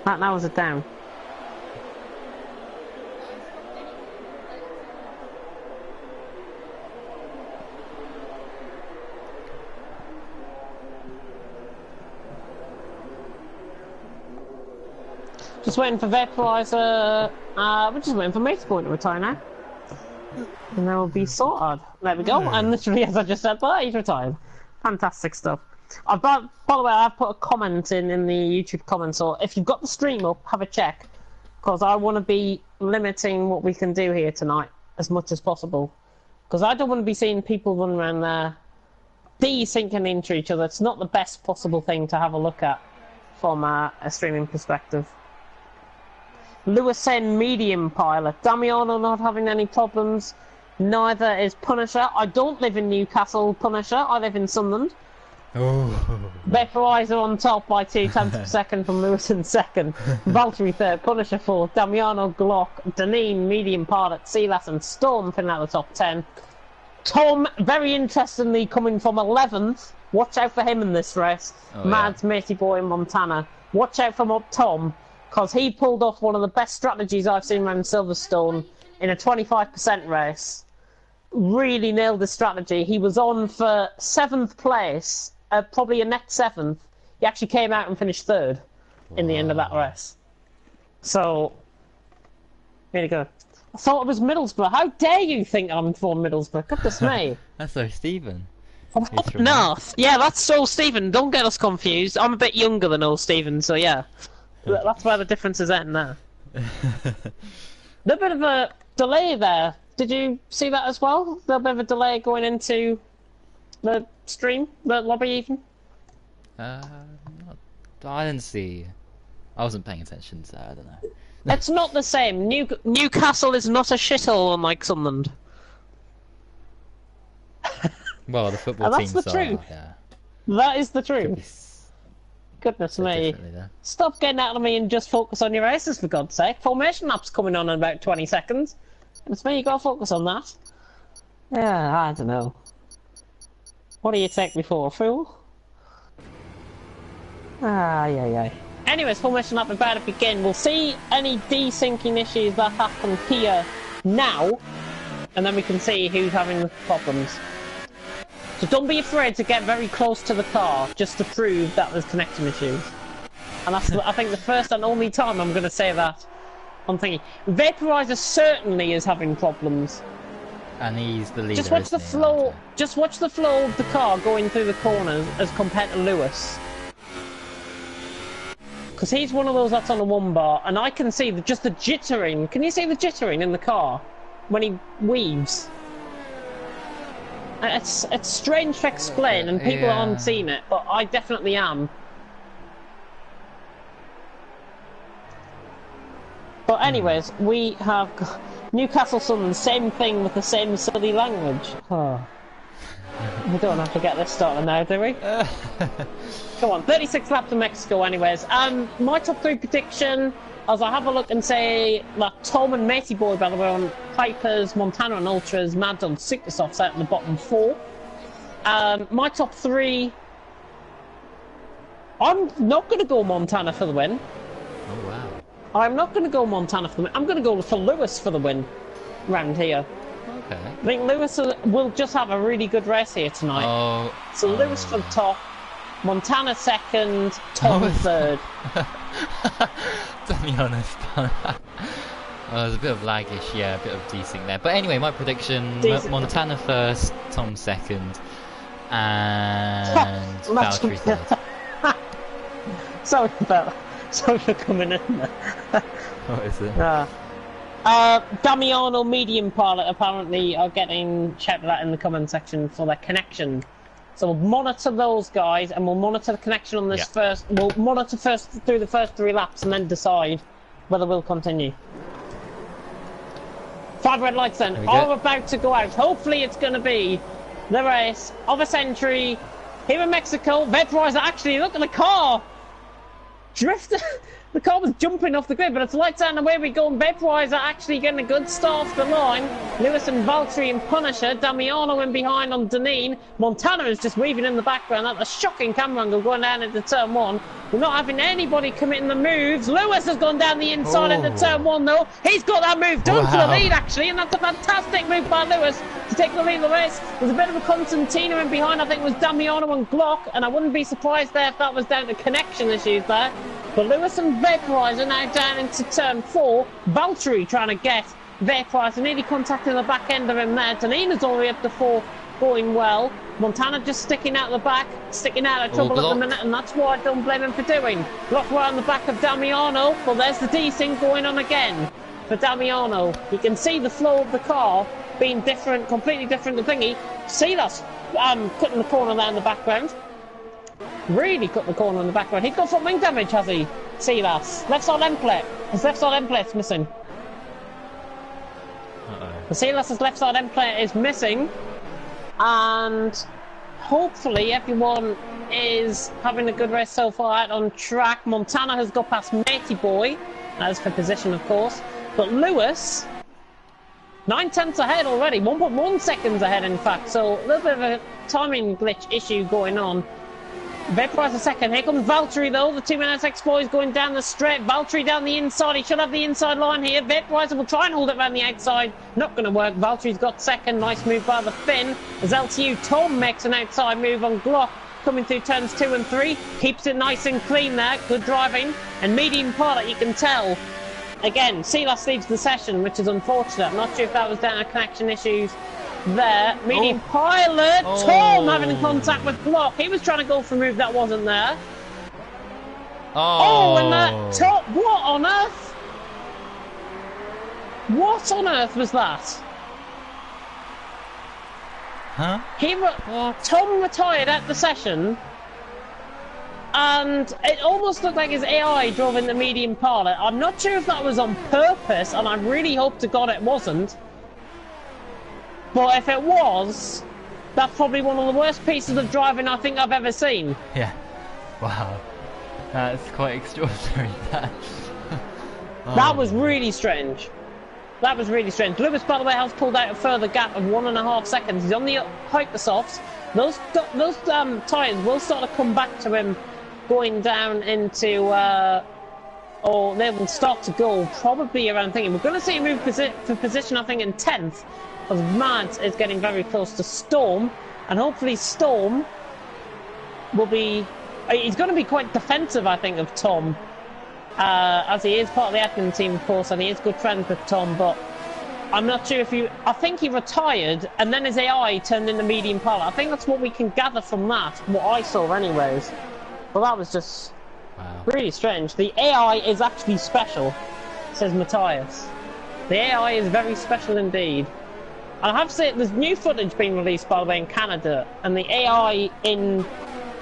That narrows it down. Just waiting for Vaporizer. We're just waiting for Matepoint to retire now. And then we'll be sorted. There we go. And literally, as I just said, he's retired. Fantastic stuff. By the way, I've put a comment in the YouTube comments, so if you've got the stream up, have a check. Because I want to be limiting what we can do here tonight as much as possible. Because I don't want to be seeing people run around there desyncing into each other. It's not the best possible thing to have a look at from a streaming perspective. Lewis saying medium pilot. Damiano not having any problems. Neither is Punisher. I don't live in Newcastle, Punisher. I live in Sunderland. Oh. Vaporizer on top by 2/10 of a second from Lewis in second. Valtteri third, Punisher fourth, Damiano, Glock, Deneen, medium pilot, Silas and Storm finishing out the top 10. Tom, very interestingly, coming from 11th. Watch out for him in this race. Mads, Matey Boy in Montana. Watch out for Tom, because he pulled off one of the best strategies I've seen around Silverstone in a 25% race. Really nailed the strategy. He was on for 7th place, probably a net 7th. He actually came out and finished 3rd in the end of that race. So, really good. I thought it was Middlesbrough. How dare you think I'm from Middlesbrough? Goodness me. That's so Stephen. No, yeah, that's so Stephen. Don't get us confused. I'm a bit younger than old Stephen, so yeah. That's where the difference is at now. A bit of a delay there. Did you see that as well? A little bit of a delay going into the stream, the lobby even? I didn't see. I wasn't paying attention, so I don't know. It's not the same. Newcastle is not a shithole unlike Sunderland. Well, the football teams that's the truth. Yeah. That is the truth. Goodness me. Stop getting out of me and just focus on your races, for God's sake. Formation map's coming on in about 20 seconds. And it's me, you gotta focus on that. Yeah, I don't know. What do you take me for, a fool? Yeah. Anyways, formation map about to begin. We'll see any desyncing issues that happen here now, and then we can see who's having problems. So don't be afraid to get very close to the car, just to prove that there's connection issues. And that's, I think, the first and only time I'm going to say that on thingy. Vaporizer certainly is having problems. And he's the leader. Just watch the flow. Just watch the flow of the car going through the corners as compared to Lewis. Because he's one of those that's on a 1 bar, and I can see just the jittering. Can you see the jittering in the car when he weaves? It's strange to explain, and people aren't seeing it, but I definitely am. But anyways, we have Newcastle Sunderland, same thing with the same silly language. Oh. We don't have to get this started now, do we? Come on, 36 laps of Mexico anyways. My top 3 prediction, as I have a look and say that Tom and Matey Boy, by the way, on Pipers, Montana and Ultras, Mads on Supersofts out in the bottom 4. My top 3, I'm not going to go Montana for the win. Oh wow. I'm not going to go Montana for the win. I'm going to go for Lewis for the win round here. Okay. I think Lewis will just have a really good race here tonight. So Lewis for the top, Montana second, Tom third. To be honest. There's a bit of laggish, yeah, a bit of desync there. But anyway, my prediction, Montana first, Tom second, and Valtteri third. Sorry for coming in there. What is it? Damiano medium pilot apparently are getting shouted at in the comment section for their connection So we'll monitor those guys, and we'll monitor the connection on this first. We'll monitor first through the first 3 laps, and then decide whether we'll continue. 5 red lights then are about to go out. Hopefully it's going to be the race of a century here in Mexico. Vaporizer, actually, look at the car! Drifter! The car was jumping off the grid, but it's lights out and away we go. And Vaporizer actually getting a good start off the line. Lewis and Valtteri and Punisher. Damiano in behind on Deneen. Montana is just weaving in the background. That's a shocking camera angle going down into turn 1. We're not having anybody committing the moves. Lewis has gone down the inside into turn 1 though. He's got that move done for the lead actually, and that's a fantastic move by Lewis to take the lead of the race. There's a bit of a Constantino in behind. I think it was Damiano and Glock, and I wouldn't be surprised there if that was down to connection issues there. But Lewis and Vaporizer now down into turn 4. Valtteri trying to get Vaporizer, nearly contacting the back end of him there. Danina's all the way up to 4, going well. Montana just sticking out the back, sticking out of trouble at the minute, and that's what I don't blame him for doing. Glock right on the back of Damiano. Well, there's the desync going on again for Damiano. You can see the flow of the car being different, completely different to thingy. See that's cutting the corner there in the background. Really cut the corner in the background. He's got front wing damage, has he? Silas. Left side end plate. His left side end plate's missing. Silas's left side end plate is missing. And hopefully everyone is having a good race so far out on track. Montana has got past Matey Boy. As for position, of course. But Lewis, 9/10 ahead already. 1.1 seconds ahead, in fact. So a little bit of a timing glitch issue going on. Vaporizer second. Here comes Valtteri though. The 2 minutes X-Boys going down the straight. Valtteri down the inside. He should have the inside line here. Vaporizer will try and hold it around the outside. Not going to work. Valtteri's got second. Nice move by the Finn. As LTU, Tom makes an outside move on Glock. Coming through turns 2 and 3. Keeps it nice and clean there. Good driving. And medium pilot, you can tell. Again, Silas leaves the session, which is unfortunate. I'm not sure if that was down to connection issues there. Medium pilot, Tom having contact with Glock. He was trying to go for a move that wasn't there. And that top, what on earth? What on earth was that? Huh? Tom retired at the session, and it almost looked like his AI drove in the medium pilot. I'm not sure if that was on purpose, and I really hope to God it wasn't. But if it was, that's probably one of the worst pieces of driving I think I've ever seen. Yeah. Wow. That's quite extraordinary. That was really strange. That was really strange. Lewis, by the way, has pulled out a further gap of 1.5 seconds. He's on the hypersofts. Those tyres will start to come back to him going down into... or they will start to go probably around thinking. We're going to see him move for position, I think, in 10th. Because Mads is getting very close to Storm, and hopefully Storm will be... He's going to be quite defensive, I think, of Tom, as he is part of the admin team, of course, and he is good friends with Tom, but I'm not sure if you... I think he retired, and then his AI turned into medium pilot. I think that's what we can gather from that, what I saw anyways. Well, that was just really strange. The AI is actually special, says Matthias. The AI is very special indeed. And I have to say, there's new footage being released, by the way, in Canada, and the AI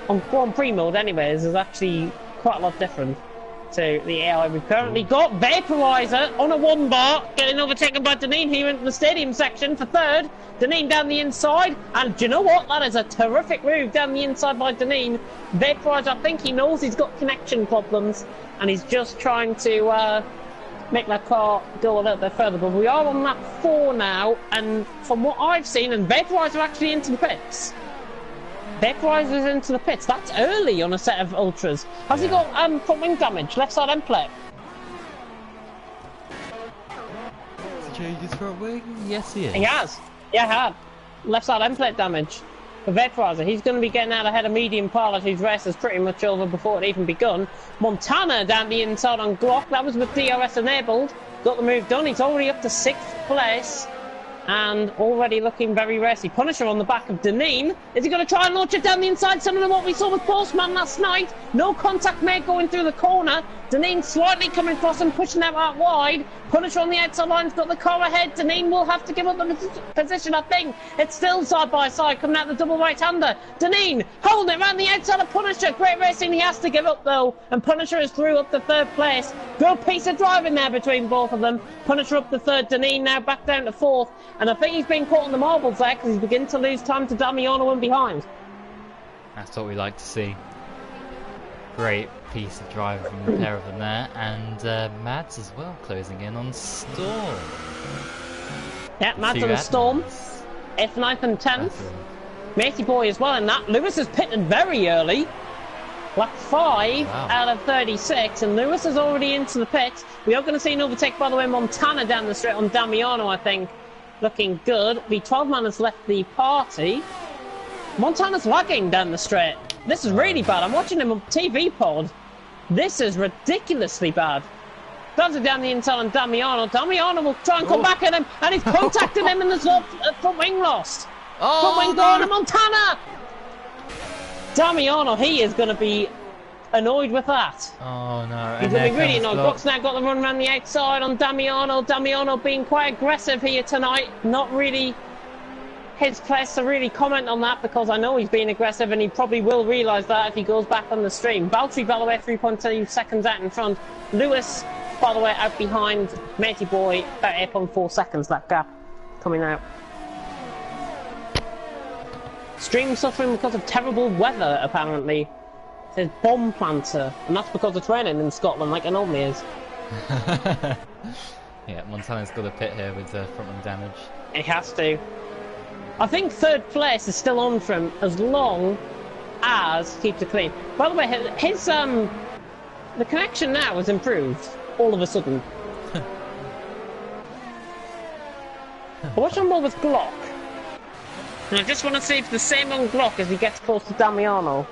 on Grand Prix mode, anyways, is actually quite a lot different to the AI we've currently got. Vaporizer on a 1 bar, getting overtaken by Deneen here into the stadium section for 3rd. Deneen down the inside, and do you know what? That is a terrific move down the inside by Deneen. Vaporizer, I think he knows he's got connection problems, and he's just trying to make that car go a little bit further. But we are on lap 4 now, and from what I've seen, and Vaporizer actually into the pits. Vaporizer's into the pits. That's early on a set of ultras. Has he got front wing damage? Left side end plate? Change his front wing? Yes, he is. He has. Yeah, he had. Left side end plate damage. For Vaporizer, he's going to be getting out ahead of medium pilot, whose race is pretty much over before it even begun. Montana down the inside on Glock. That was with DRS enabled. Got the move done. He's already up to 6th place. And already looking very racy. Punisher on the back of Deneen. Is he going to try and launch it down the inside, similar to what we saw with Postman last night? No contact made going through the corner. Deneen slightly coming across and pushing them out wide. Punisher on the outside line's got the car ahead. Deneen will have to give up the position, I think. It's still side by side coming out the double right-hander. Deneen holding it around the outside of Punisher. Great racing, he has to give up though. And Punisher is through up to third place. Good piece of driving there between both of them. Punisher up to third, Deneen now back down to fourth. And I think he's been caught on the marbles there because he's beginning to lose time to Damiano and behind. That's what we like to see. Great piece of driving from the pair of them there, and Mads as well closing in on Storm. Yeah, Mads on Storm, 8th, 9th and 10th. Matey Boy as well in that. Lewis is pitted very early. Lap 5 out of 36, and Lewis is already into the pit. We are going to see an overtake, by the way, Montana down the straight on Damiano, I think. Looking good. The 12 man has left the party. Montana's lagging down the straight. This is really bad. I'm watching him on TV pod. This is ridiculously bad. Does it down the inside on Damiano. Damiano will try and come back at him, and he's contacted him in the front wing lost. Front wing gone, and Montana! Damiano, he is going to be annoyed with that. Oh no. He's going to be really annoyed. Brock's now got the run around the outside on Damiano. Damiano being quite aggressive here tonight. Not really his place to really comment on that because I know he's being aggressive and he probably will realise that if he goes back on the stream. Valtteri, by the way, 3.2 seconds out in front. Lewis, by the way, out behind Matey Boy, about 8.4 seconds, that gap coming out. Stream suffering because of terrible weather, apparently. It says bomb planter, and that's because it's raining in Scotland like it normally is. Yeah, Montana's got a pit here with front wing damage. He has to. I think third place is still on for him as long as keeps it clean. By the way, his the connection now has improved all of a sudden. I watch on more with Glock, and I just want to see if the same on Glock as he gets close to Damiano.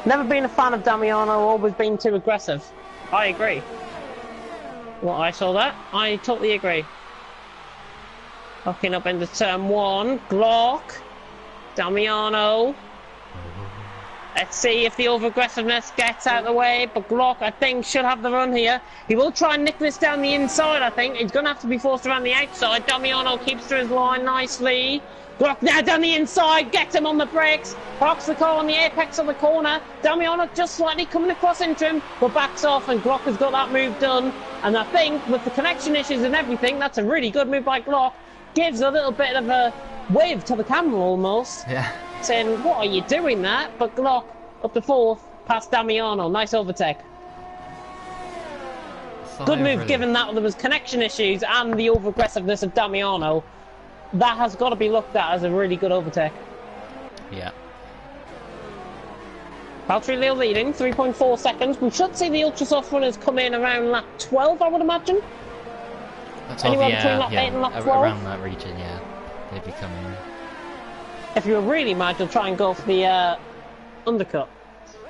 Never been a fan of Damiano, always been too aggressive. I agree. Well, I saw that. I totally agree. Locking up into turn 1. Glock. Damiano. Let's see if the over-aggressiveness gets out of the way, but Glock, I think, should have the run here. He will try and nick this down the inside, I think. He's going to have to be forced around the outside. Damiano keeps to his line nicely. Glock now down the inside, gets him on the brakes. Parks the car on the apex of the corner. Damiano just slightly coming across into him, but backs off, and Glock has got that move done. And I think, with the connection issues and everything, that's a really good move by Glock. Gives a little bit of a wave to the camera almost. Yeah. Saying, what are you doing that? But Glock up to 4th, past Damiano. Nice overtake. Good move given that there was connection issues and the over-aggressiveness of Damiano. That has got to be looked at as a really good overtake. Yeah. Valtteri Leo leading, 3.4 seconds. We should see the Ultrasoft runners come in around lap 12, I would imagine. Anywhere between lap 8 and lap 12. Around that region, yeah. They'd be coming. If you're really mad, you'll try and go for the undercut.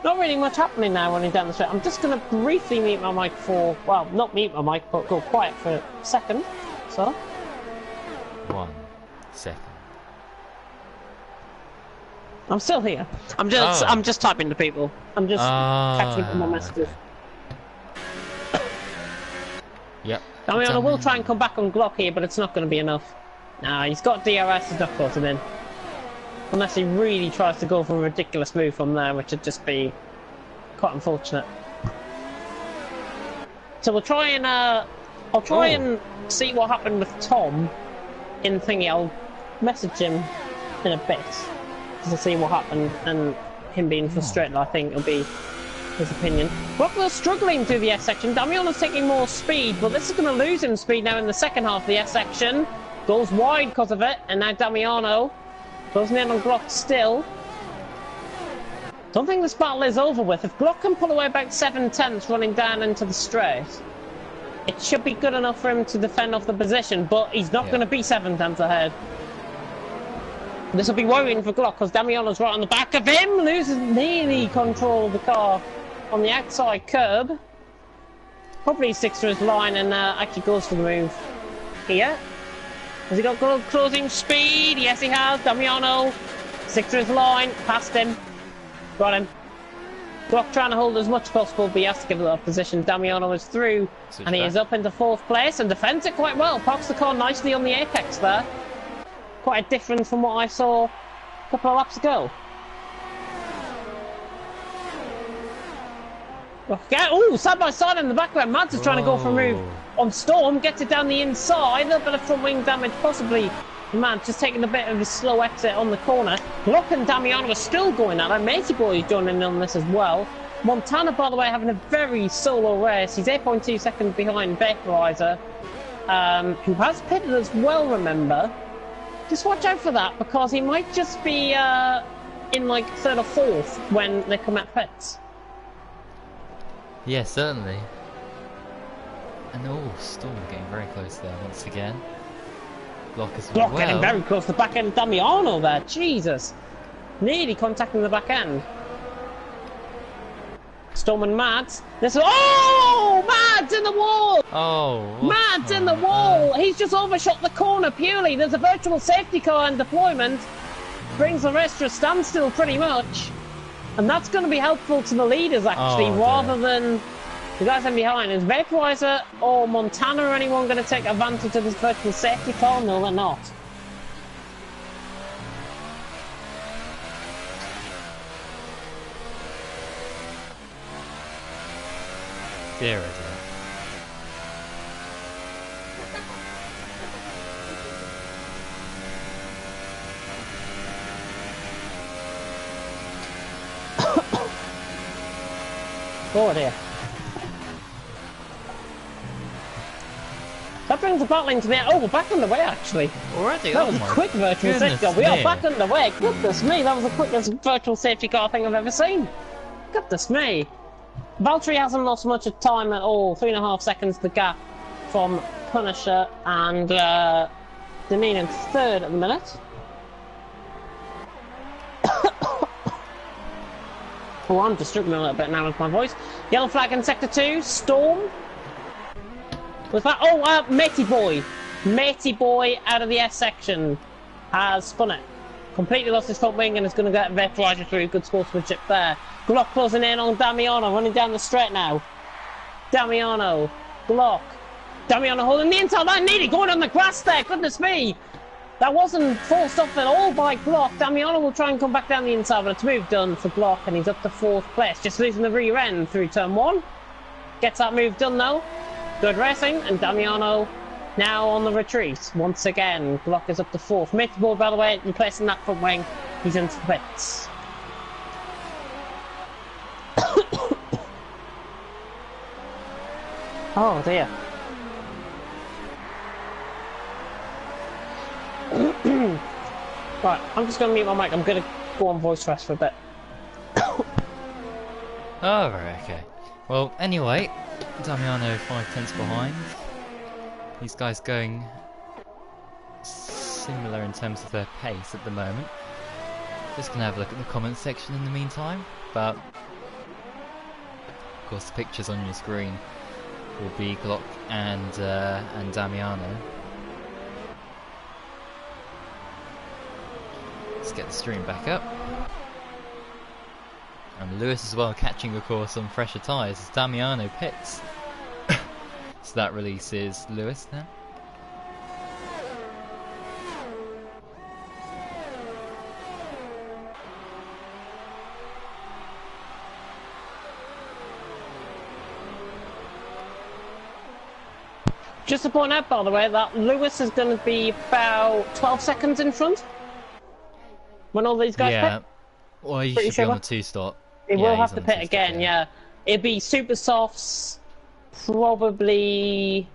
Not really much happening now running down the straight. I'm just going to briefly mute my mic for, well, not mute my mic, but go quiet for a second. So. 1 second. I'm still here. I'm just typing to people. I'm just catching up on my messages. Okay. Yep. I mean, I will try and come back on Glock here, but it's not going to be enough. Nah, he's got DRS, he's not caught him in. Unless he really tries to go for a ridiculous move from there, which would just be quite unfortunate. So we'll try and, I'll try and see what happened with Tom in thingy. I'll message him in a bit to see what happened, and him being frustrated, I think, will be his opinion. Buffalo's struggling through the S section. Damiano's taking more speed, but this is going to lose him speed now in the second half of the S section. Goes wide because of it, and now Damiano goes in on Glock still. Don't think this battle is over with. If Glock can pull away about 7/10 running down into the straight, it should be good enough for him to defend off the position, but he's not going to be 7/10 ahead. This will be worrying for Glock because Damiano's right on the back of him, loses nearly control of the car on the outside curb. Probably he sticks to his line and actually goes for the move here. Has he got good closing speed? Yes, he has. Damiano sticks to his line, past him, got him. Glock trying to hold as much as possible, but he has to give it up position. Damiano is through, and he is up into 4th place and defends it quite well. Parks the car nicely on the apex there. Quite different from what I saw a couple of laps ago. Oh, side by side in the background. Mads is trying to go for a move on Storm, gets it down the inside. A little bit of front wing damage, possibly. Mads just taking a bit of a slow exit on the corner. Glock and Damiano are still going at it. Matey Boy is joining in on this as well. Montana, by the way, having a very solo race. He's 8.2 seconds behind Vaporizer, who has pitted as well, remember. Just watch out for that, because he might just be in like 3rd or 4th when they come at pits. Yeah, certainly. And oh, Storm getting very close there once again. Glock as well. Glock getting very close to the back end of Damiano there, Jesus. Nearly contacting the back end. Storm and Mads. This oh! Mads in the wall! Oh! Mads in the wall! He's just overshot the corner purely. There's a virtual safety car in deployment. Brings the rest to a standstill pretty much. And that's going to be helpful to the leaders, actually, rather than the guys in behind. Is Vaporizer or Montana or anyone going to take advantage of this virtual safety car? No, they're not. Dear, is it? Oh dear. That brings the battling to the end. Oh, we're back underway actually. Already? That was a quick virtual safety car. We are back underway. Goodness me, that was the quickest virtual safety car thing I've ever seen. Goodness me. Valtteri hasn't lost much of time at all. 3.5 seconds the gap from Punisher and Deneen in 3rd at the minute. Oh, I'm just struggling a little bit now with my voice. Yellow flag in Sector 2, Storm. Was that? Oh, Matey Boy. Matey Boy out of the S section has spun it. Completely lost his front wing and is going to get Vaporizer through. Good sportsmanship there. Glock closing in on Damiano, running down the straight now. Damiano, Glock. Damiano holding the inside line, nearly going on the grass there. Goodness me. That wasn't forced off at all by Glock. Damiano will try and come back down the inside, but it's move done for Glock, and he's up to 4th place. Just losing the rear end through turn 1. Gets that move done though. Good racing, and Damiano now on the retreat. Once again, Glock is up to 4th. Matey Boy, by the way, replacing that front wing. He's into the pits. Oh dear. Right, I'm just going to mute my mic. I'm going to go on voice rest for a bit. Oh, right, okay. Well, anyway, Damiano 5/10 behind. These guys going similar in terms of their pace at the moment. Just going to have a look at the comments section in the meantime. But, of course, the pictures on your screen will be Glock and Damiano. Let's get the stream back up. And Lewis as well catching the course on fresher tyres as Damiano pits. So that releases Lewis then. Just to point out, by the way, that Lewis is going to be about 12 seconds in front when all these guys pit. Well, he should be on the 2-stop. He will have to pit again, yeah. It'd be Super Softs, probably...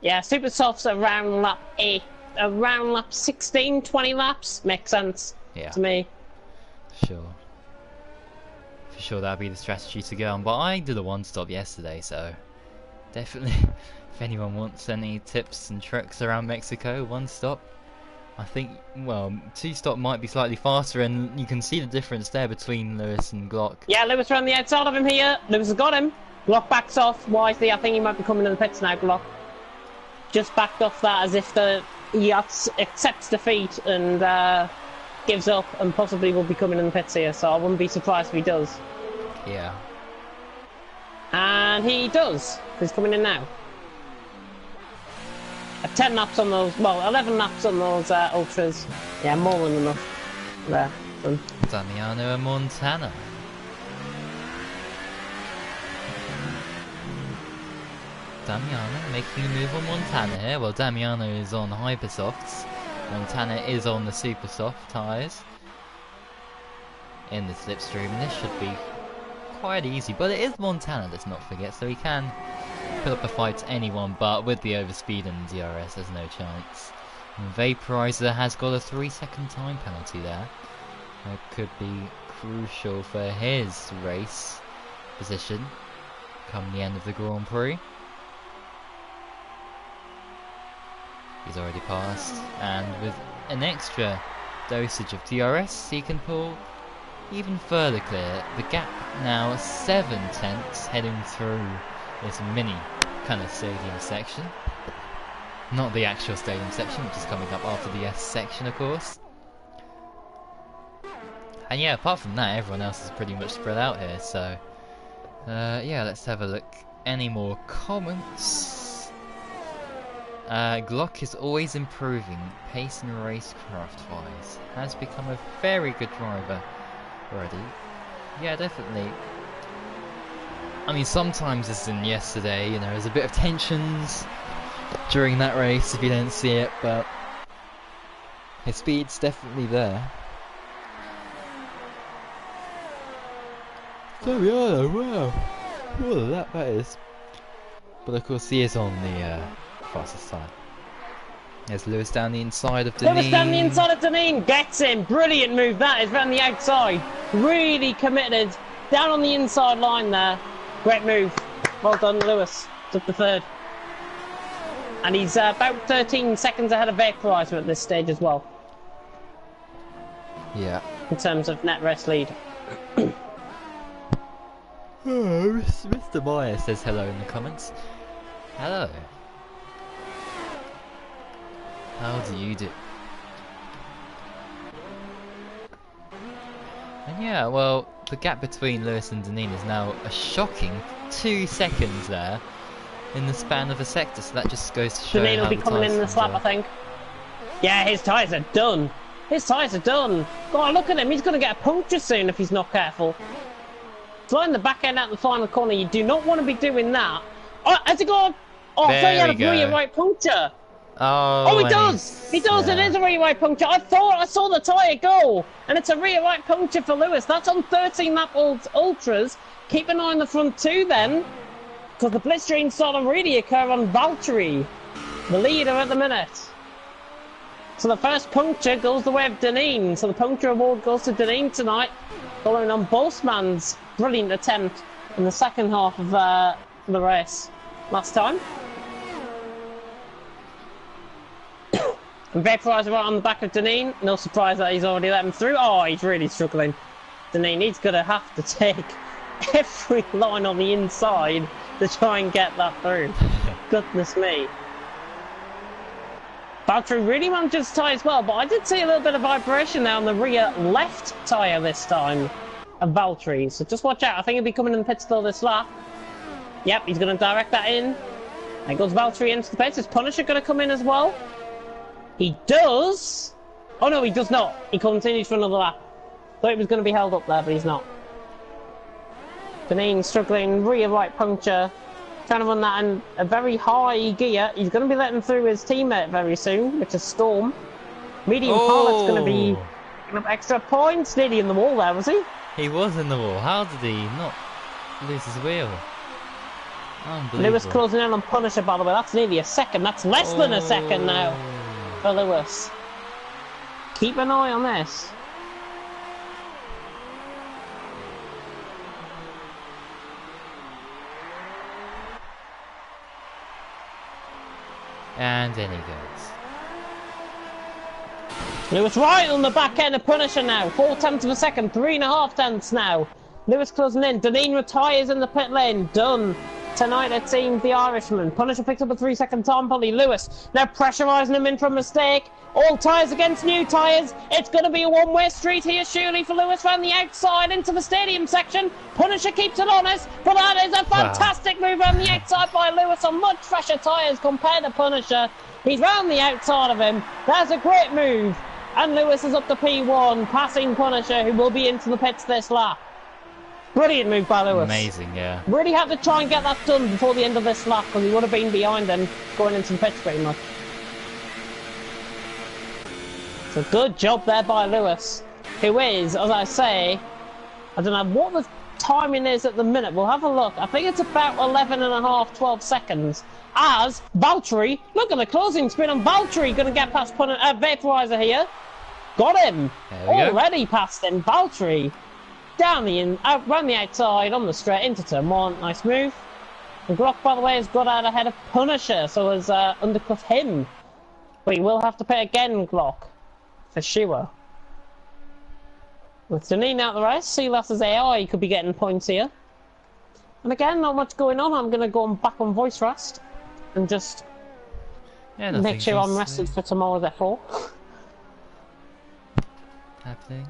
Yeah, Super Softs around lap 8, around lap 16, 20 laps. Makes sense to me. Sure. For sure that'd be the strategy to go on. But I did a 1-stop yesterday, so... Definitely, if anyone wants any tips and tricks around Mexico, 1-stop. I think, well, 2-stop might be slightly faster, and you can see the difference there between Lewis and Glock. Yeah, Lewis around the outside of him here. Lewis has got him. Glock backs off wisely. I think he might be coming to the pits now, Glock. Just backed off that as if he accepts defeat and gives up and possibly will be coming in the pits here, so I wouldn't be surprised if he does. Yeah. And he does. He's coming in now. 10 laps on those, well, 11 laps on those ultras. Yeah, more than enough there. Damiano and Montana. Damiano making a move on Montana here. Well, Damiano is on Hypersofts. Montana is on the Super Soft tyres. In the slipstream, and this should be quite easy. But it is Montana, let's not forget, so he can put up a fight to anyone, but with the overspeed and DRS, there's no chance. And Vaporizer has got a 3-second time penalty there. That could be crucial for his race position come the end of the Grand Prix. He's already passed, and with an extra dosage of DRS, he can pull even further clear. The gap now 7/10 heading through this mini kind of stadium section. Not the actual stadium section, which is coming up after the S section, of course. And yeah, apart from that, everyone else is pretty much spread out here, so yeah, let's have a look. Any more comments? Glock is always improving, pace and racecraft wise. Has become a very good driver already. Yeah, definitely. I mean, sometimes, as in yesterday, you know, there's a bit of tensions during that race if you don't see it, but his speed's definitely there. So yeah, wow, what that is. But of course, he is on the fastest time. There's Lewis down the inside of Deneen. Lewis down the inside of Deneen, gets him. Brilliant move that is, round the outside. Really committed. Down on the inside line there. Great move. Well done, Lewis. Took the third. And he's about 13 seconds ahead of Vaporizer at this stage as well. Yeah. In terms of net rest lead. Oh, Mr. Meyer says hello in the comments. Hello. How do you do? And yeah, well, the gap between Lewis and Deneen is now a shocking 2 seconds there in the span of a sector, so that just goes to show Deneen how will be coming in the slap, I think. Yeah, his tyres are done. His tyres are done. God, look at him. He's going to get a puncture soon if he's not careful. Flying the back end out the final corner, you do not want to be doing that. Oh, has he gone? Oh, I thought he had a rear right puncture. Oh, he does! He does, yeah. It is a rear right puncture. I thought I saw the tyre go, and it's a rear right puncture for Lewis. That's on 13 lap ultras. Keep an eye on the front two then, because the blistering sort of really occur on Valtteri, the leader at the minute. So the first puncture goes the way of Deneen, so the puncture award goes to Deneen tonight, following on Boltzmann's brilliant attempt in the second half of the race last time. And Vaporizer right on the back of Deneen. No surprise that he's already let him through. Oh, he's really struggling. Deneen, he's going to have to take every line on the inside to try and get that through. Goodness me. Valtteri really manages to tie as well, but I did see a little bit of vibration there on the rear left tyre this time of Valtteri. So just watch out. I think he'll be coming in the pit still this lap. Yep, he's going to direct that in. There goes Valtteri into the pits. Is Punisher going to come in as well? He does. Oh no, he does not. He continues for another lap. Thought he was going to be held up there, but he's not. Deneen struggling, rear right puncture. Trying to run that in a very high gear. He's going to be letting through his teammate very soon, which is Storm. Medium Pilot's going to be picking up extra points. Nearly in the wall there, was he? He was in the wall. How did he not lose his wheel? Lewis closing in on Punisher, by the way. That's nearly a second. That's less than a second now for Lewis. Keep an eye on this. And in he goes. Lewis right on the back end of Punisher now. 4 tenths of a second, 3.5 tenths now. Lewis closing in. Deneen retires in the pit lane. Done. tonight, it seems, the Irishman. Punisher picks up a 3-second time penalty. Lewis now pressurising him in for a mistake. All tyres against new tyres. It's going to be a one-way street here, surely, for Lewis round the outside into the stadium section. Punisher keeps it honest, but that is a fantastic move around the outside by Lewis on much fresher tyres compared to Punisher. He's round the outside of him. That's a great move. And Lewis is up to P1, passing Punisher, who will be into the pits this lap. Brilliant move by Lewis. Amazing, yeah. Really had to try and get that done before the end of this lap, because he would have been behind him going into the pits pretty much. So good job there by Lewis, who is, as I say, I don't know what the timing is at the minute. We'll have a look. I think it's about 11.5, 12 seconds. As Valtteri, look at the closing spin on Valtteri, going to get past Vaporizer here. Got him. Already past him. Valtteri down round the outside on the straight into turn 1. Nice move. And Glock, by the way, has got out ahead of Punisher, so has undercut him. But he will have to pit again, Glock, for sure. With Deneen out the race, Silas's AI could be getting points here. And again, not much going on. I'm going to go back on voice rest and just make sure I'm rested for tomorrow's F4. Happening.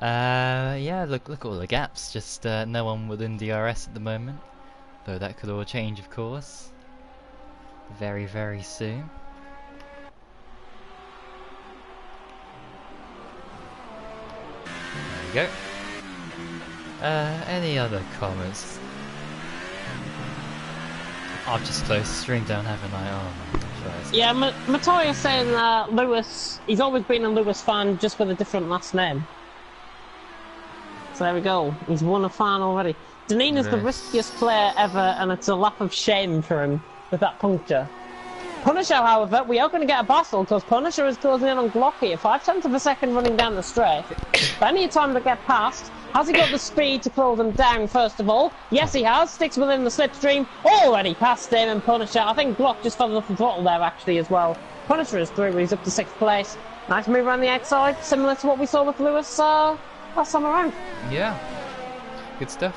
Yeah, look at all the gaps. Just no one within DRS at the moment. Though that could all change, of course. Very, very soon. There we go. Any other comments? I've just closed the stream down, haven't I? Oh my gosh. Yeah, Matoya's saying Lewis, he's always been a Lewis fan, just with a different last name. So there we go, he's won a fan already. Deneen is the riskiest player ever, and it's a lap of shame for him with that puncture. Punisher, however, we are going to get a battle, because Punisher is closing in on Glock here. 5/10 of a second running down the straight. Plenty of time to get past. Has he got the speed to close him down, first of all? Yes, he has. Sticks within the slipstream. Already past him, and Punisher. I think Glock just fell off the throttle there, actually, as well. Punisher is through, he's up to 6th place. Nice move around the outside, similar to what we saw with Lewis last time around. Yeah. Good stuff.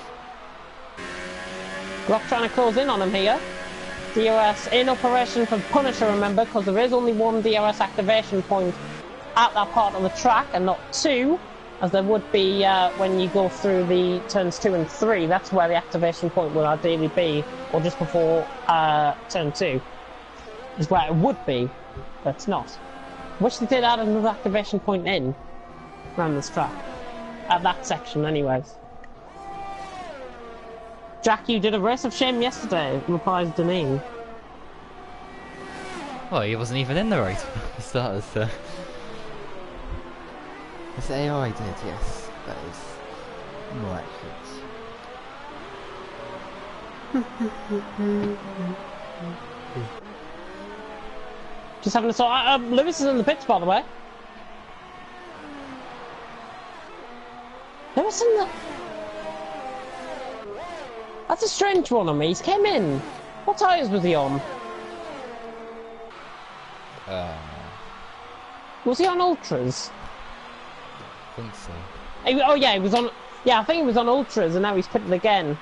Glock trying to close in on him here. DRS in operation for Punisher, remember, because there is only one DRS activation point at that part of the track, and not 2, as there would be when you go through the turns 2 and 3. That's where the activation point will ideally be, or just before turn 2 is where it would be, but it's not. Which they did add another activation point in around this track, at that section anyways. Jack, you did a race of shame yesterday, replies Deneen. Well, he wasn't even in the race for starters, so... This AI did, yes. That is miraculous. Just having a thought. Lewis is in the pits, by the way. Lewis in the... That's a strange one on me. He's came in. What tyres was he on? Was he on Ultras? I think so. Oh yeah, he was on... Yeah, I think he was on Ultras, and now he's pitted again.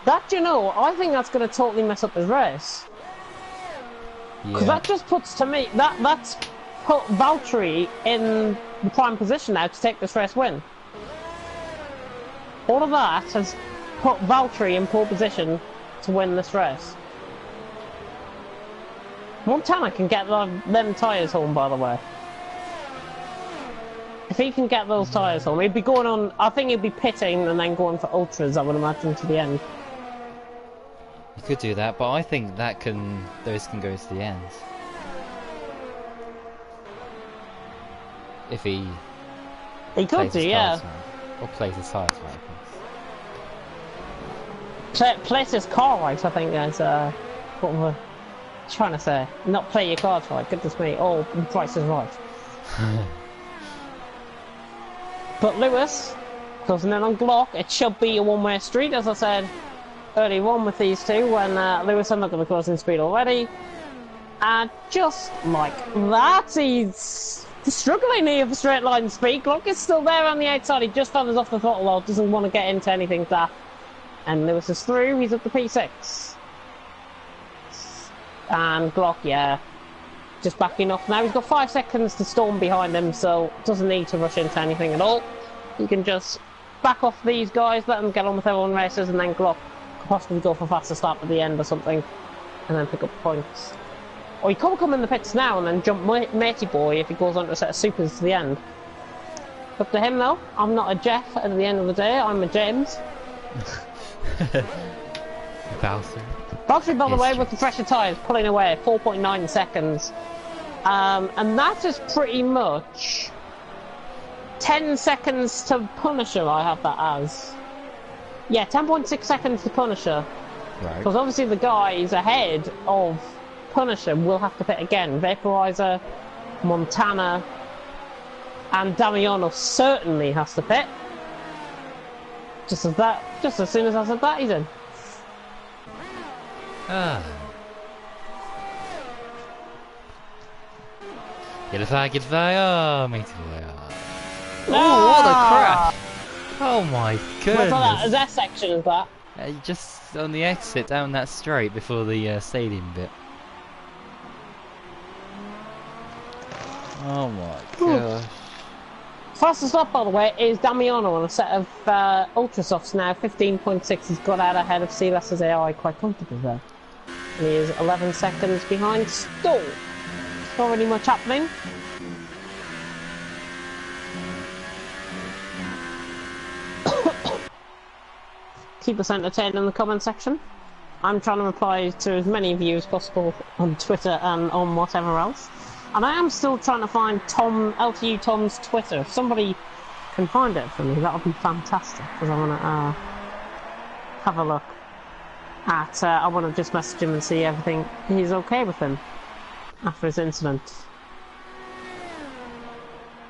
That, you know, I think that's going to totally mess up his race. Because that just puts, to me, that's put Valtteri in the prime position now to take this race win. All of that has put Valtteri in pole position to win this race. Montana can get them tyres home, by the way. If he can get those tyres home, he'd be going on... I think he'd be pitting and then going for Ultras, I would imagine, to the end. You could do that, but I think that those can go to the end. If he... He could do, yeah. Or plays his tyres right, Place his car right, I think, is what we're trying to say. Not play your cards right, goodness me. Oh, the price is right. But Lewis, closing in on Glock, it should be a one-way street, as I said earlier on with these two, when Lewis I'm not going to close in speed already. And just like that, he's struggling here for straight line speed. Glock is still there on the outside. He just feathers off the throttle though. Doesn't want to get into anything daft. And Lewis is through. He's up to P6. And Glock, yeah, just backing off now. He's got 5 seconds to storm behind him, so doesn't need to rush into anything at all. He can just back off these guys, let them get on with their own races, and then Glock could possibly go for faster start at the end or something, and then pick up points. Or he could come in the pits now and then jump Matey Boy if he goes on to a set of supers to the end. Up to him though. I'm not a Jeff at the end of the day, I'm a James. Valtteri, by the way, with the fresher tyres, pulling away 4.9 seconds. And that is pretty much 10 seconds to Punisher, I have that as. Yeah, 10.6 seconds to Punisher. Right. Because obviously the guys ahead of Punisher will have to pit again. Vaporizer, Montana, and Damiano certainly has to pit. Just as soon as I said that, he's in. Get a fire, oh, mate. Oh, what a crash! Oh my goodness! What's that section is that? Just on the exit down that straight before the stadium bit. Oh my gosh. Fastest up, by the way, is Damiano on a set of Ultra Softs now. 15.6. He's got out ahead of Silas's AI quite comfortably there. And he is 11 seconds behind Stall. Not really much happening. Keep us entertained in the comment section. I'm trying to reply to as many of you as possible on Twitter and on whatever else. And I am still trying to find LTU Tom's Twitter. If somebody can find it for me, that would be fantastic. Because I want to have a look at. I want to just message him and see everything he's okay with him after his incident.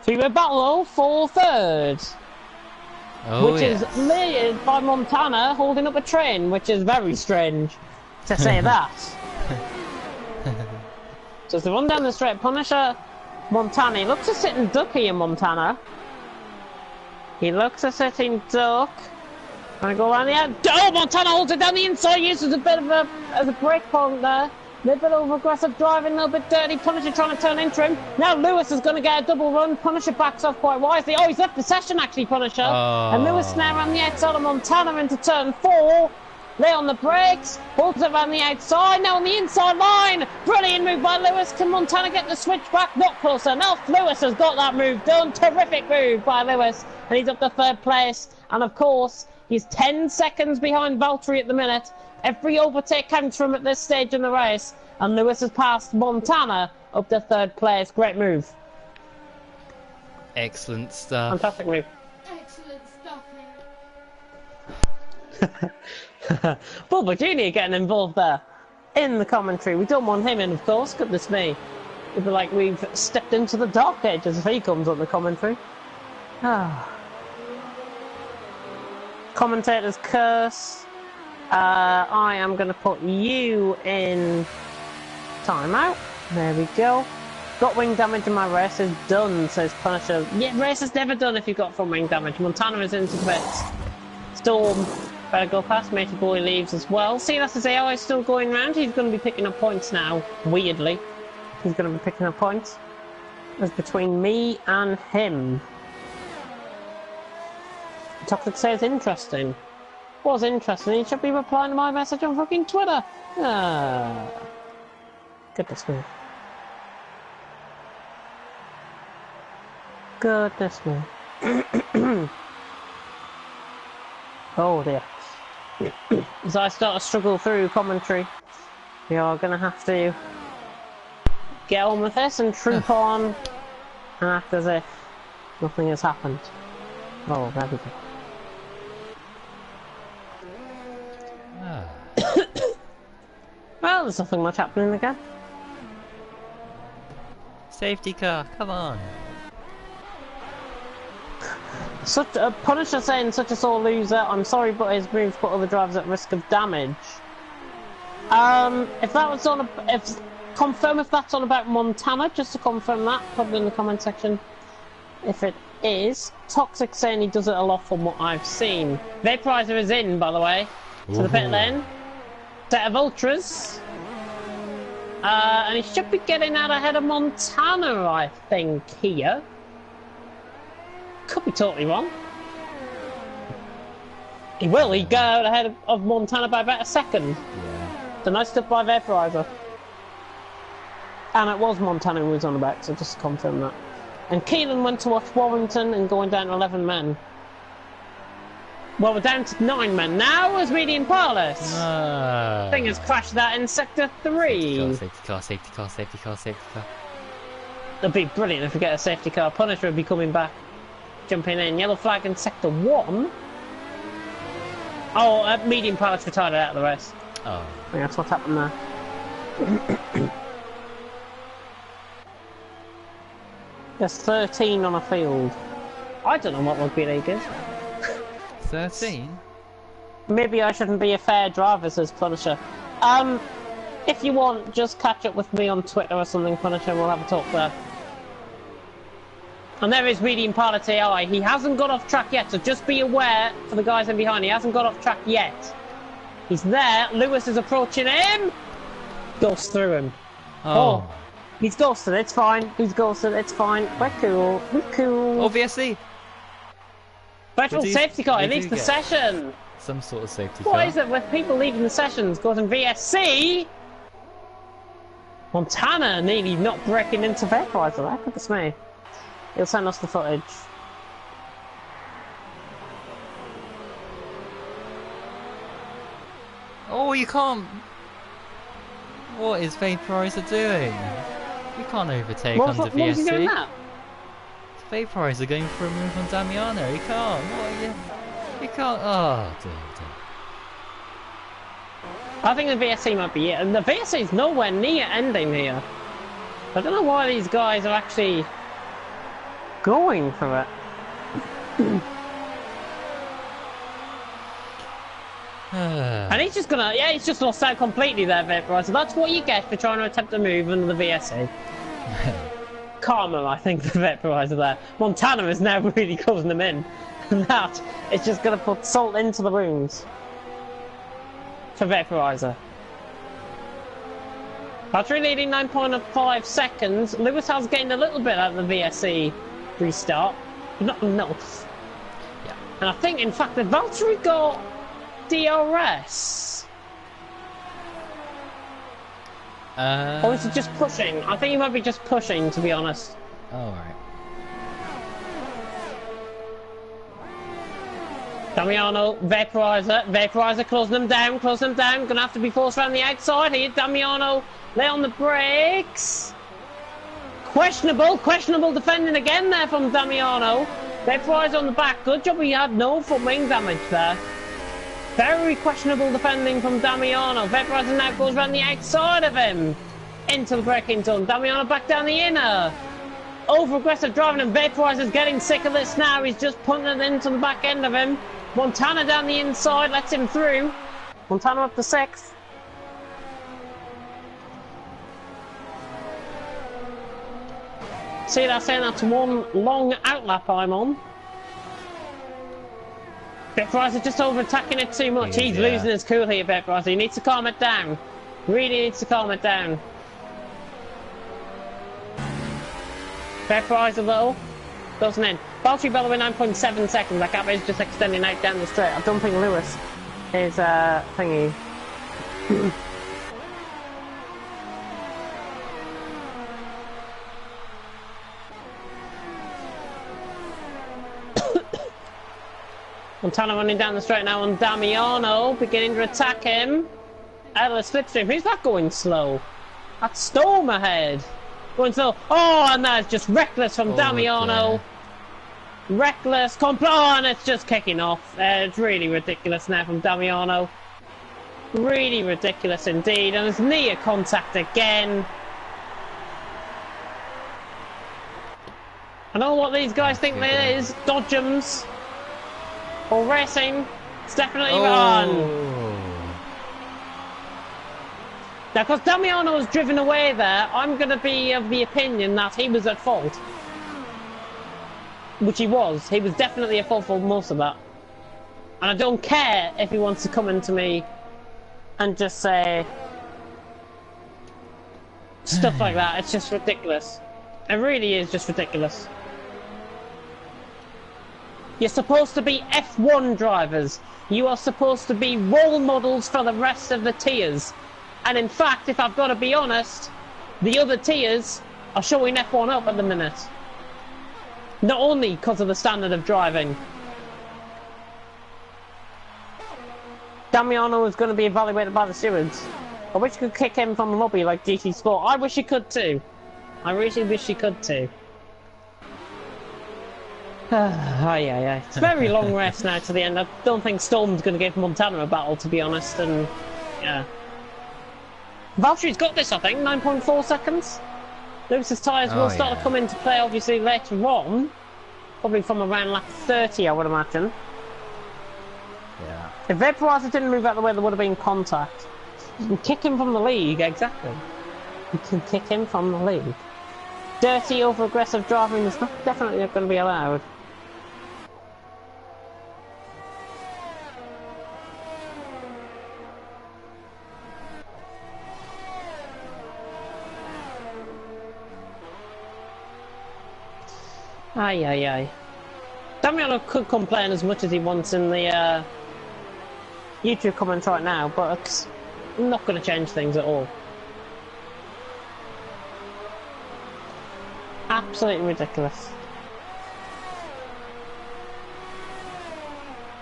Three-way battle for third. Oh, which yes. is led by Montana holding up a train, which is very strange to say that. So as they run down the straight, Punisher, Montana, he looks a sitting duck here, Montana. He looks a sitting duck. Gonna go around the end. Oh, Montana holds it down the inside, uses a bit of a brake point there. A little bit of aggressive driving, a little bit dirty. Punisher trying to turn into him. Now Lewis is going to get a double run. Punisher backs off quite wisely. Oh, he's left the session actually, Punisher. Oh. And Lewis now around the outside of Montana into turn 4. Lay on the brakes, holds it around the outside, now on the inside line. Brilliant move by Lewis. Can Montana get the switch back? Not close enough. Lewis has got that move done. Terrific move by Lewis. And he's up to third place. And of course, he's 10 seconds behind Valtteri at the minute. Every overtake counts from at this stage in the race. And Lewis has passed Montana up to third place. Great move. Excellent stuff. Fantastic move. Excellent stuff, man. Bulba Jr. getting involved there in the commentary. We don't want him in, of course. Goodness me. It'd be like we've stepped into the dark ages if he comes on the commentary. Commentators curse. I am going to put you in timeout. There we go. Got wing damage and my race is done, says Punisher. Yeah, race is never done if you've got full wing damage. Montana is into the pits. Storm. Better go past. Matey Boy leaves as well. See, that's his AI still going round. He's going to be picking up points now. Weirdly. He's going to be picking up points. It's between me and him. Toxic says interesting. Was interesting. He should be replying to my message on fucking Twitter. Goodness me. Goodness me. Oh dear. As I start to struggle through commentary, we are going to have to get on with this and troop on and act as if nothing has happened. Oh, there we go. Well, there's nothing much happening again. Safety car, come on. Such a Punisher saying such a sore loser. I'm sorry, but his moves put other drivers at risk of damage. If that was on if confirm if that's on about Montana, just to confirm that. Put it in the comment section if it is. Toxic saying he does it a lot from what I've seen. Vaporizer is in, by the way, to the pit lane. Set of ultras. And he should be getting out ahead of Montana, I think, here. Could be totally wrong. He will, he'd go out ahead of Montana by about a second. Yeah. So nice stuff by Vaporizer. And it was Montana who was on the back, so just to confirm that. And Keelan went to watch Warrington and going down to 11 men. Well, we're down to 9 men now as Medium Palace. No. Thing has crashed that in Sector 3. Safety car, safety car, safety car, safety car. It'd be brilliant if we get a safety car. Punisher would be coming back. Jumping in. Yellow flag in Sector 1. Oh, Medium Palace retired out of the rest. Oh. I think that's what's happened there. There's 13 on a field. I don't know what rugby league is. 13? Maybe I shouldn't be a fair driver, says Punisher. If you want, just catch up with me on Twitter or something, Punisher, and we'll have a talk there. And there is Medium Pilot AI. He hasn't got off track yet, so just be aware for the guys in behind. He hasn't got off track yet. He's there. Lewis is approaching him. Goes through him. Oh. He's ghosted. It's fine. He's ghosted. It's fine. We're cool. We're cool. Obviously. Virtual safety car. He leaves the session. Some sort of safety car. What is it with people leaving the sessions? Causing VSC. Montana nearly not breaking into Vaporizer. Look at this me. He'll send us the footage. Oh, you can't. What is Vaporizer doing? You can't overtake under VSC. What was he doing that? Vaporizer going for a move on Damiano. You can't. What are you? You can't. Oh, dear. I think the VSC might be it, and the VSC is nowhere near ending here. I don't know why these guys are actually going for it. And he's just gonna, he's just lost out completely there, Vaporizer. That's what you get for trying to attempt a move under the VSC. Karma, I think, for Vaporizer there. Montana is now really closing them in. And that is just gonna put salt into the wounds. For Vaporizer. After leading 9.5 seconds, Lewis has gained a little bit out of the VSC restart, but not enough. Yeah. And I think, in fact, that Valtteri got DRS. Or is he just pushing? I think he might be just pushing, to be honest. Oh, right. Damiano, Vaporizer closing them down, Gonna have to be forced around the outside here. Damiano, lay on the brakes. Questionable defending again there from Damiano. Vaporizer on the back, good job he had no front wing damage there. Very questionable defending from Damiano. Vaporizer now goes around the outside of him. Into the braking zone. Damiano back down the inner. Over aggressive driving, and Vaporizer's getting sick of this now. He's just punting it into the back end of him. Montana down the inside, lets him through. Montana up to 6th. See, that's saying that's one long outlap I'm on. Vaporizer just over attacking it too much. He's losing his cool here, Vaporizer. He needs to calm it down. Really needs to calm it down. Vaporizer though, doesn't in. Valtteri bellowing 9.7 seconds. That gap is just extending out down the straight. I don't think Lewis is thingy. Montana running down the straight now on Damiano, beginning to attack him. Out of the slipstream. Who's that going slow? That's Storm ahead. Going slow. Oh, and that's just reckless from Damiano. Reckless. Oh, and it's just kicking off. It's really ridiculous now from Damiano. Really ridiculous indeed. And it's near contact again. I know what these guys think there is. Dodgems. Or racing. It's definitely on. Now, because Damiano was driven away there, I'm going to be of the opinion that he was at fault. Which he was. He was definitely at fault for most of that. And I don't care if he wants to come into me and just say stuff like that. It's just ridiculous. It really is just ridiculous. You're supposed to be F1 drivers. You are supposed to be role models for the rest of the tiers. And in fact, if I've got to be honest, the other tiers are showing F1 up at the minute. Not only because of the standard of driving. Damiano is going to be evaluated by the stewards. I wish you could kick him from the lobby like GT Sport. I wish you could too. I really wish you could too. It's a very long race now to the end. I don't think Storm's going to give Montana a battle, to be honest, and yeah. Valtteri's got this, I think, 9.4 seconds. Lewis's tyres will start to come into play, obviously, later on. Probably from around lap 30, I would imagine. Yeah. If Vaporizer didn't move out of the way, there would have been contact. You can kick him from the league, exactly. You can kick him from the league. Dirty, over-aggressive driving is definitely not going to be allowed. Aye. Damiano could complain as much as he wants in the YouTube comments right now, but it's not going to change things at all. Absolutely ridiculous.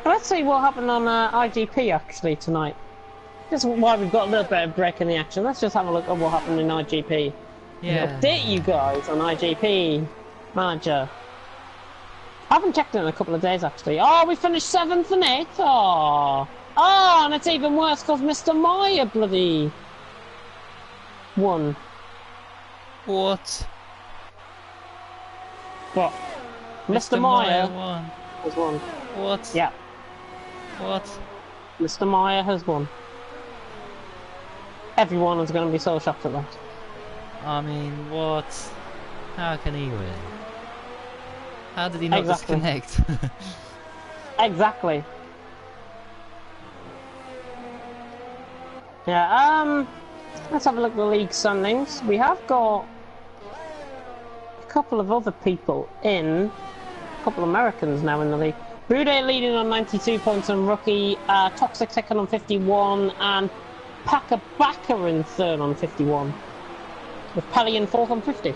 Let's see what happened on IGP actually tonight. Just why we've got a little bit of break in the action. Let's just have a look at what happened in IGP. Yeah. Update you guys on IGP Manager. I haven't checked it in a couple of days actually. Oh, we finished 7th and 8th. Oh, and it's even worse because Mr. Meyer bloody won. What? What? Mr. Meyer won. has won. What? Yeah. What? Mr. Meyer has won. Everyone is going to be so shocked at that. I mean, what? How can he win? How did he not Exactly. disconnect? Exactly. Yeah, let's have a look at the league standings. We have got a couple of other people in, a couple of Americans now in the league. Bude leading on 92 points on rookie, Toxic second on 51, and Packer Backer in third on 51. With Pelly in fourth on 50.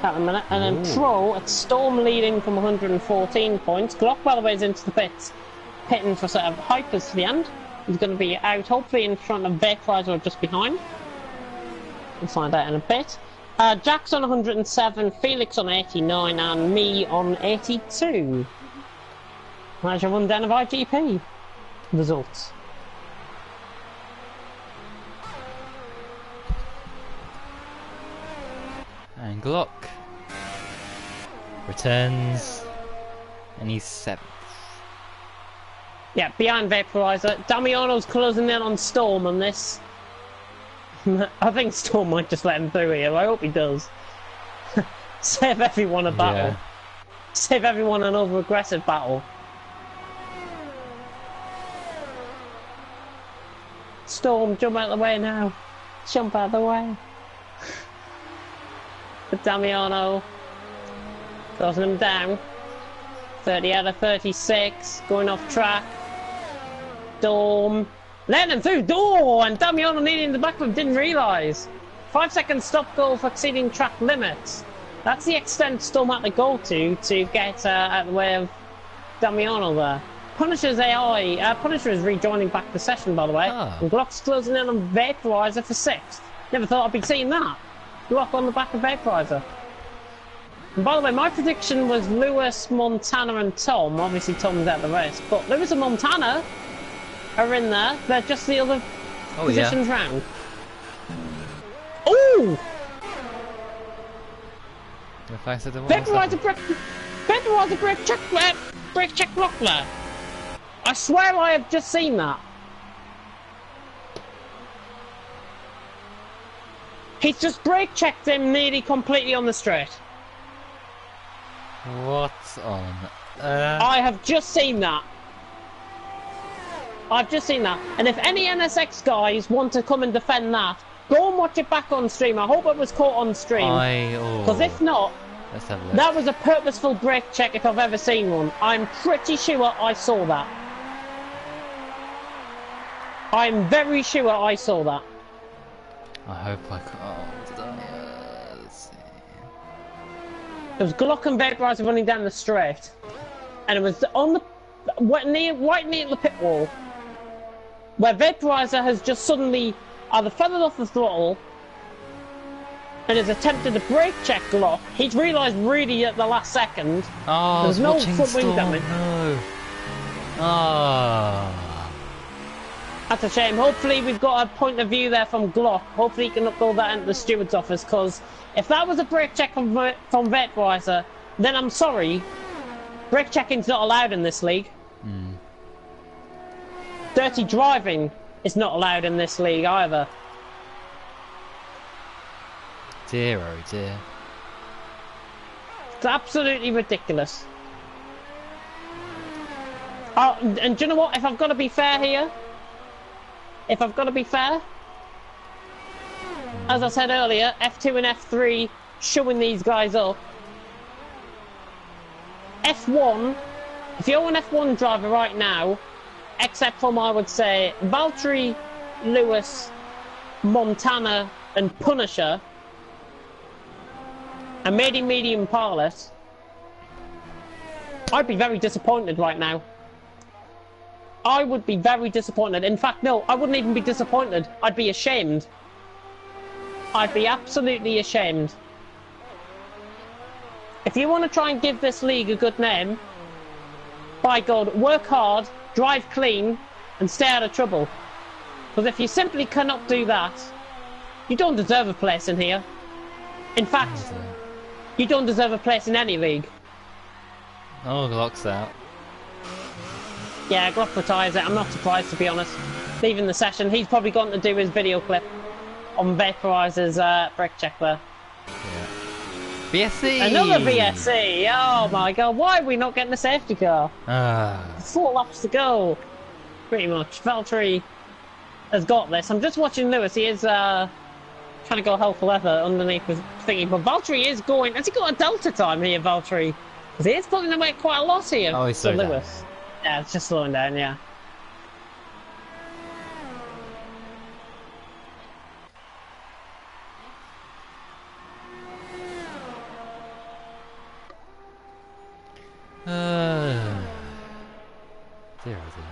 At the minute, and then Pro at Storm leading from 114 points. Glock, by the way, is into the pits, pitting for sort of hypers to the end. He's going to be out, hopefully in front of Vaporizer or just behind. We'll find out in a bit. Jack's on 107, Felix on 89, and me on 82. That's your rundown of IGP results. And Glock returns, and he's 7th. Yeah, behind Vaporizer. Damiano's closing in on Storm on this. I think Storm might just let him through here. I hope he does. Save everyone a battle. Yeah. Save everyone an over-aggressive battle. Storm, jump out of the way now. Jump out of the way. But Damiano closing him down. 30 out of 36, going off track. Storm letting him through. Door, and Damiano needing the back of him, didn't realise. 5 second stop goal for exceeding track limits. That's the extent Storm had to go to get out of the way of Damiano there. Punisher's AI, Punisher is rejoining back the session, by the way. And Glock's closing in on Vaporizer for 6th. Never thought I'd be seeing that. Glock on the back of Vaporizer. And by the way, my prediction was Lewis, Montana and Tom. Obviously Tom's out of the race, but Lewis and Montana are in there. They're just the other positions round. Ooh! Vaporizer brake check block there. I swear I have just seen that. He's just brake checked him nearly completely on the straight. What on? I have just seen that. I've just seen that. And if any NSX guys want to come and defend that, go and watch it back on stream. I hope it was caught on stream. Because if not, let's have a look. that was a purposeful brake check if I've ever seen one. I'm pretty sure I saw that. I'm very sure I saw that. I hope I can. Oh, did I? Let's see. It was Glock and Vaporizer running down the straight. And it was on the right near the pit wall, where Vaporizer has just suddenly either feathered off the throttle and has attempted to brake check Glock. He's realised really at the last second there's no front wing damage. No. Ah. That's a shame. Hopefully we've got a point of view there from Glock. Hopefully he can upload that into the steward's office, because if that was a brake check from Vaporizer, then I'm sorry, brake checking's not allowed in this league. Dirty driving is not allowed in this league either. Dear, oh dear. It's absolutely ridiculous. Oh, and do you know what? If I've got to be fair here, as I said earlier, F2 and F3 showing these guys up. F1, if you're an F1 driver right now, except from, I would say, Valtteri, Lewis, Montana and Punisher, and maybe Medium Pilot, I'd be very disappointed right now. I would be very disappointed. In fact, no, I wouldn't even be disappointed. I'd be ashamed. I'd be absolutely ashamed. If you want to try and give this league a good name, by God, work hard, drive clean, and stay out of trouble. Because if you simply cannot do that, you don't deserve a place in here. In fact, you don't deserve a place in any league. Oh, Glock's out. Yeah, Glock retires it. I'm not surprised, to be honest. Leaving the session, he's probably gone to do his video clip on Vaporizer's brake check there. Yeah. VSC! Another VSC! Oh my God, why are we not getting a safety car? 4 laps to go. Pretty much. Valtteri has got this. I'm just watching Lewis. He is trying to go hell for leather underneath his thingy. But Valtteri is going... Has he got a delta time here, Valtteri? Because he is pulling away quite a lot here. Oh, he's so Lewis. Yeah, it's just slowing down, yeah. Dear, oh dear.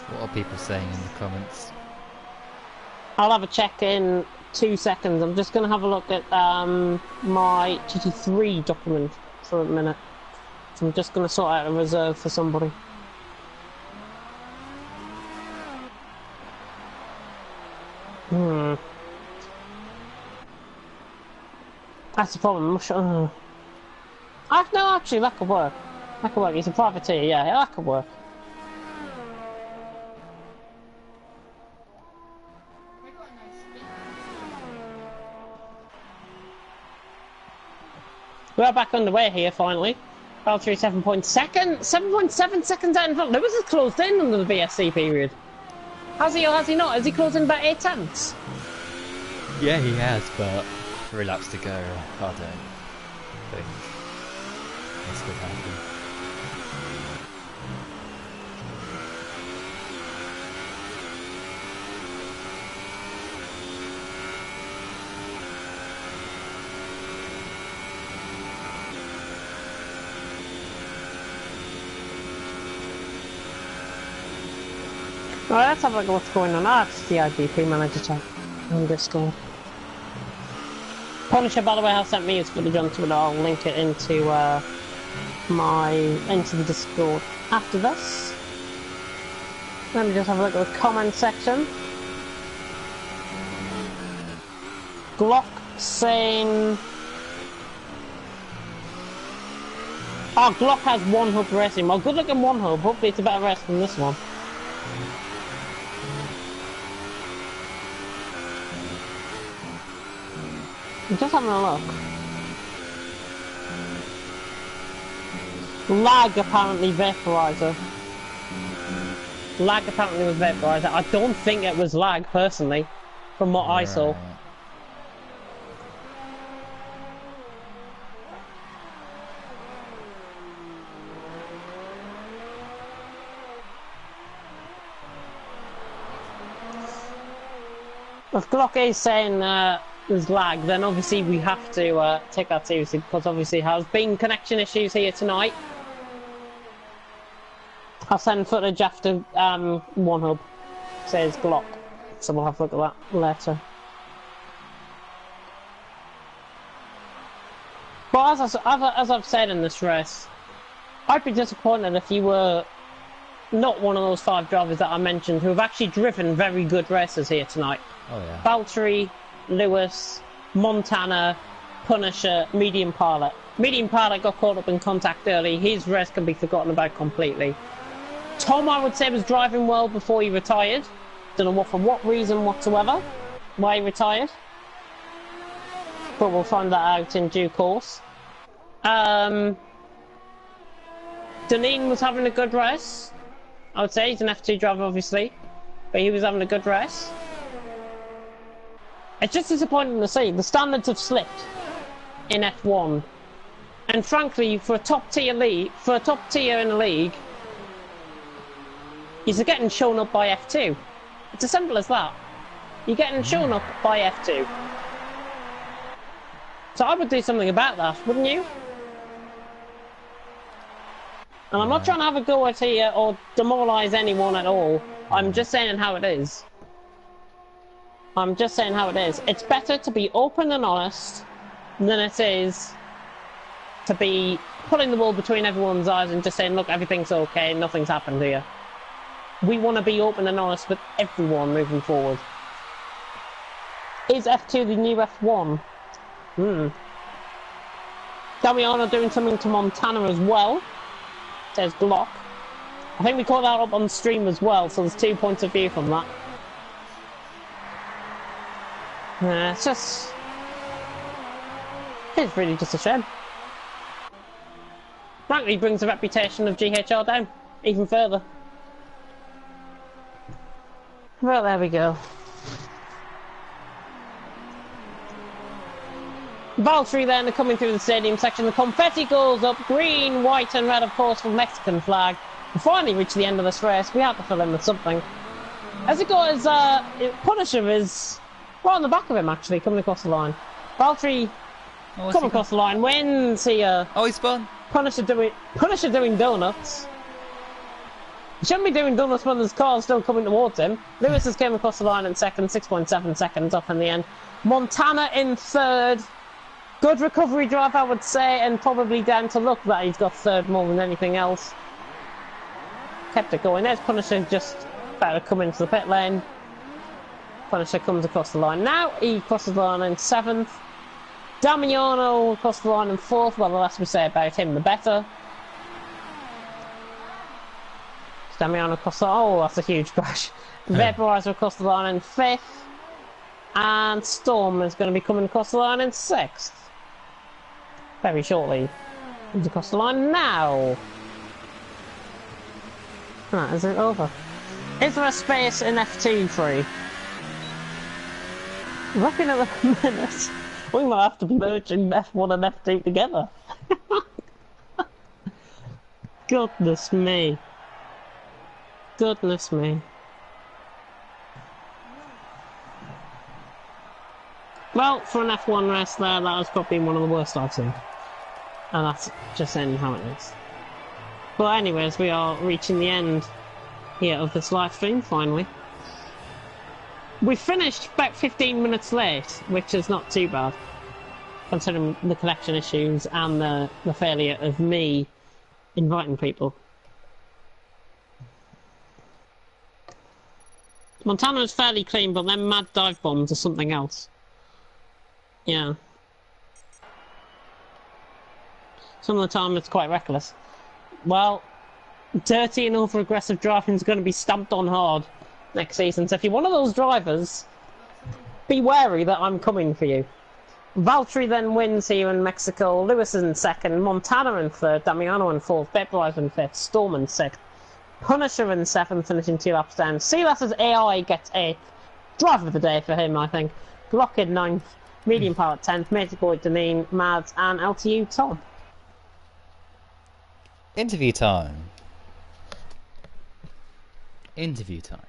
What are people saying in the comments? I'll have a check in 2 seconds. I'm just going to have a look at my GT3 document for a minute. So I'm just going to sort out a reserve for somebody. That's the problem. No, actually, that could work. That could work. He's a privateer, yeah, that could work. We are back underway here, finally. Valtteri 7.7 seconds out in front. Lewis has closed in under the VSC period. Has he or has he not? Has he closed in about 8 tenths? Yeah, he has, but 3 laps to go. I don't think this could happen. Alright, let's have a look at what's going on. That's the IGP manager chat on Discord. Punisher, by the way, has sent me his footage on Twitter. I'll link it into the Discord after this. Let me just have a look at the comment section. Glock saying... Oh, Glock has one hub racing. Well, good looking one hub. Hopefully it's a better race than this one. I'm just having a look. Lag apparently vaporizer. Lag apparently was vaporizer. I don't think it was lag personally, from what I saw. If Glock is saying there's lag, then obviously we have to take that seriously, because obviously there has been connection issues here tonight. I'll send footage after one hub says Glock, so we'll have a look at that later. But as I've said in this race, I'd be disappointed if you were not one of those 5 drivers that I mentioned who have actually driven very good races here tonight. Oh yeah. Valtteri, Lewis, Montana, Punisher, Medium Pilot. Medium Pilot got caught up in contact early. His race can be forgotten about completely. Tom, I would say, was driving well before he retired. Don't know for what reason whatsoever why he retired, but we'll find that out in due course. Deneen was having a good race. I would say he's an F2 driver, obviously, but he was having a good race. It's just disappointing to see. The standards have slipped in F1, and frankly, for a top tier league, for a top tier in the league, you're getting shown up by F2. It's as simple as that. You're getting shown up by F2. So I would do something about that, wouldn't you? And I'm not trying to have a go at here or demoralise anyone at all. I'm just saying how it is. I'm just saying how it is. It's better to be open and honest than it is to be putting the wool between everyone's eyes and just saying, look, everything's okay, nothing's happened here. We want to be open and honest with everyone moving forward. Is F2 the new F1? Damiano doing something to Montana as well, says Glock. I think we caught that up on stream as well, so there's 2 points of view from that. It's just... it's really just a shame. Frankly, brings the reputation of GHR down even further. Well, there we go. Valtteri then are coming through the stadium section. The confetti goes up, green, white and red of course for the Mexican flag. We finally reached the end of this race. We had to fill in with something. As it goes, Punisher is right on the back of him actually, coming across the line. Valtteri coming across the line, wins here. Oh, he spun. Punisher doing donuts. He shouldn't be doing donuts when there's cars still coming towards him. Lewis has came across the line in second, 6.7 seconds off in the end. Montana in third. Good recovery drive, I would say, and probably down to luck that he's got third more than anything else. Kept it going. There's Punisher just about to come into the pit lane. Punisher comes across the line now. He crosses the line in 7th. Damiano across the line in 4th. Well, the less we say about him, the better. Damiano across the line. Oh, that's a huge crash. Vaporizer across the line in 5th. And Storm is going to be coming across the line in 6th. Very shortly. Comes across the line now. Right, is it over? Is there a space in F2 free? I reckon at the minute we might have to be merging F1 and F2 together. Goodness me. Goodness me. Well, for an F1 race there, that was probably one of the worst I've seen. And that's just saying how it is. But anyways, we are reaching the end here of this live stream, finally. We finished about 15 minutes late, which is not too bad, considering the connection issues and the failure of me inviting people. Montana is fairly clean, but then mad dive bombs are something else. Yeah. Some of the time it's quite reckless. Well, dirty and over-aggressive driving is going to be stamped on hard next season. So if you're one of those drivers, be wary that I'm coming for you. Valtteri then wins here in Mexico. Lewis is in second. Montana in third. Damiano in fourth. Bettler in fifth. Storm in sixth. Punisher in seventh, finishing 2 laps down. Silas's AI gets eighth. Driver of the day for him, I think. Glock in ninth. Medium Power 10th. Magic Boy Deneen, Mads, and LTU Tom. Interview time. Interview time.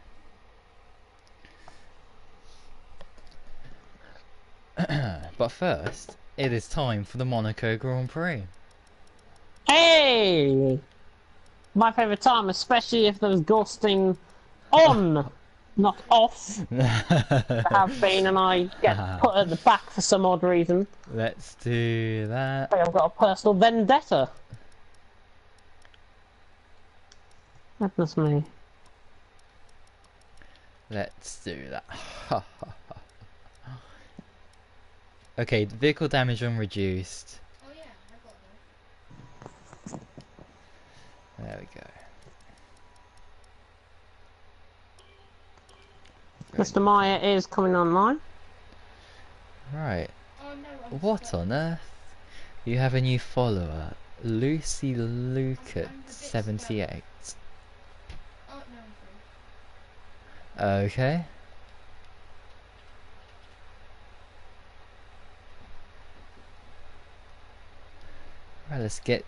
But first, it is time for the Monaco Grand Prix. Hey! My favourite time, especially if there was ghosting on, not off. There have been, and I get put at the back for some odd reason. Let's do that. I've got a personal vendetta. Goodness me. Let's do that. Okay, vehicle damage unreduced. Oh yeah, I got that. There we go. Mr. Meyer is coming online. Right. Oh no, I'm What stuck. on earth? You have a new follower, Lucy Lucat I'm a bit 78. Oh no, I'm free. Okay. Right, let's get.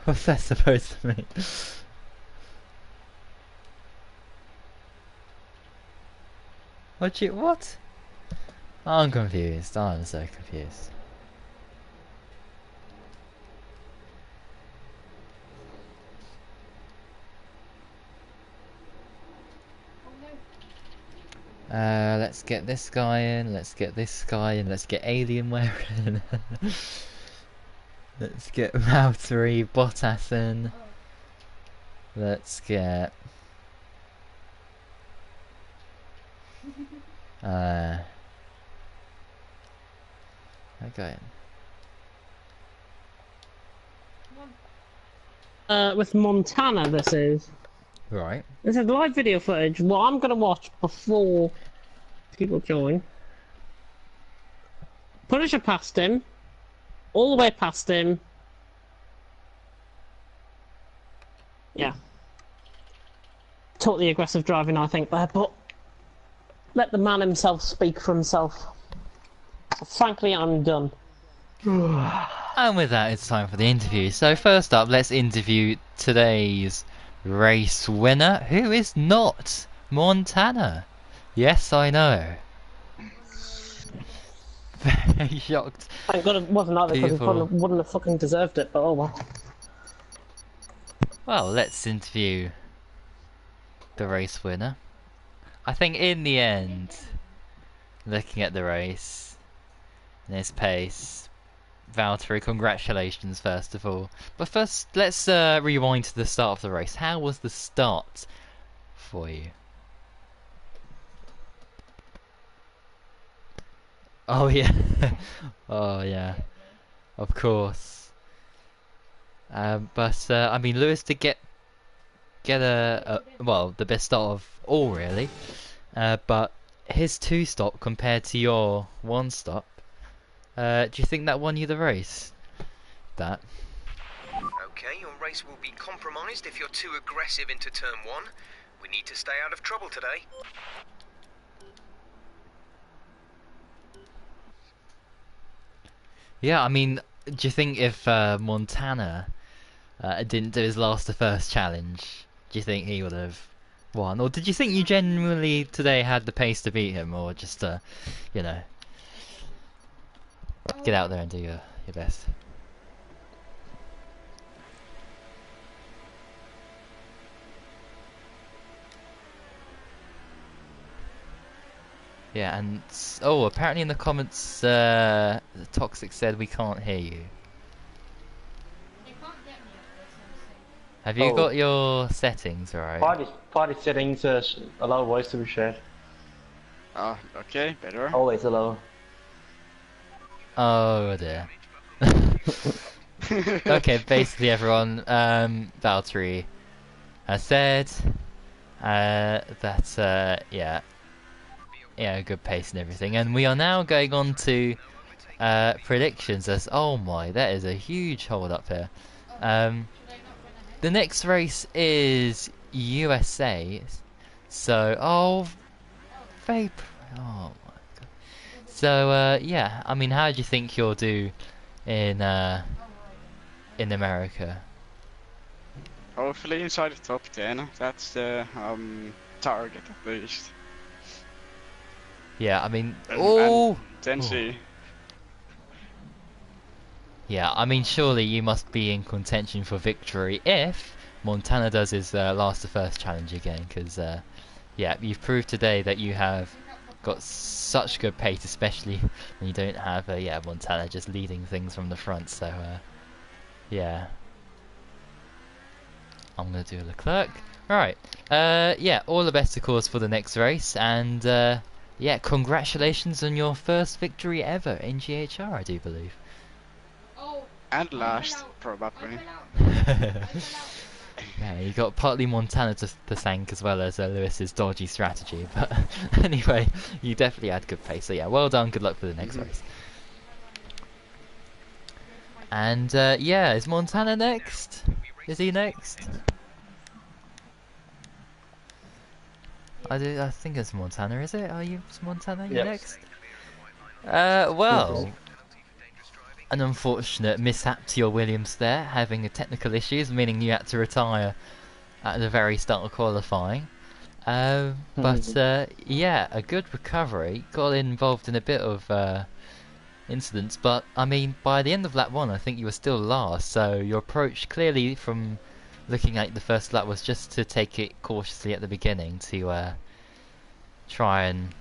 What's that supposed to mean? What? I'm confused. I'm so confused. Oh no. Let's get this guy in. Let's get this guy in. Let's get Alienware in. Let's get Valtteri Bottas in. Oh. Let's get okay. Come on. With Montana, this is. Right. This is live video footage. What I'm going to watch before people join. Punisher passed him. All the way past him. Yeah. Totally aggressive driving, I think, there, but let the man himself speak for himself. So, frankly, I'm done. And with that, it's time for the interview. So first up, let's interview today's race winner, who is not Montana. Yes, I know. Very shocked. Thank God it wasn't either, because he People. probably wouldn't have fucking deserved it, but oh well. Well, let's interview the race winner. I think in the end, looking at the race and his pace, Valtteri, congratulations first of all. But first, let's rewind to the start of the race. How was the start for you? Oh yeah, oh yeah, of course. But I mean, Lewis did get a well, the best start of all really. But his 2-stop compared to your 1-stop, do you think that won you the race? That. Okay, your race will be compromised if you're too aggressive into turn 1. We need to stay out of trouble today. Yeah, I mean, do you think if Montana didn't do his last to first challenge, do you think he would have won? Or did you think you genuinely today had the pace to beat him, or just you know, get out there and do your best? Yeah, and oh, apparently in the comments, Toxic said we can't hear you. They can't get me up this, Have you Oh. got your settings right? Party settings allow voice to be shared. Ah, okay, better. Always allow. Oh dear. Okay, basically everyone, Valtteri has said that yeah, good pace and everything, and we are now going on to predictions. As oh my, that is a huge hold up here. Should I not run ahead? The next race is USA, so vape. Oh my god. So yeah, I mean, how do you think you'll do in America? Hopefully inside the top 10. That's the target at least. Yeah, I mean, And then see. Yeah, I mean, surely you must be in contention for victory if Montana does his last to first challenge again, because yeah, you've proved today that you have got such good pace, especially when you don't have yeah, Montana just leading things from the front. So yeah, I'm gonna do Leclerc. Right, yeah, all the best of course for the next race, and yeah, congratulations on your first victory ever in GHR, I do believe. Oh, And I last, fell out. probably. I fell out. Yeah, you got partly Montana to thank as well as Lewis's dodgy strategy, but anyway, you definitely had good pace. So yeah, well done. Good luck for the next race. And yeah, is Montana next? Is he next? I think it's Montana. Is it? Are you Montana? You Yep. next? Well, an unfortunate mishap to your Williams there, having a technical issues, meaning you had to retire at the very start of qualifying. But yeah, a good recovery. Got involved in a bit of incidents, but I mean, by the end of lap 1, I think you were still last. So your approach, clearly from looking at the first lap, was just to take it cautiously at the beginning to try and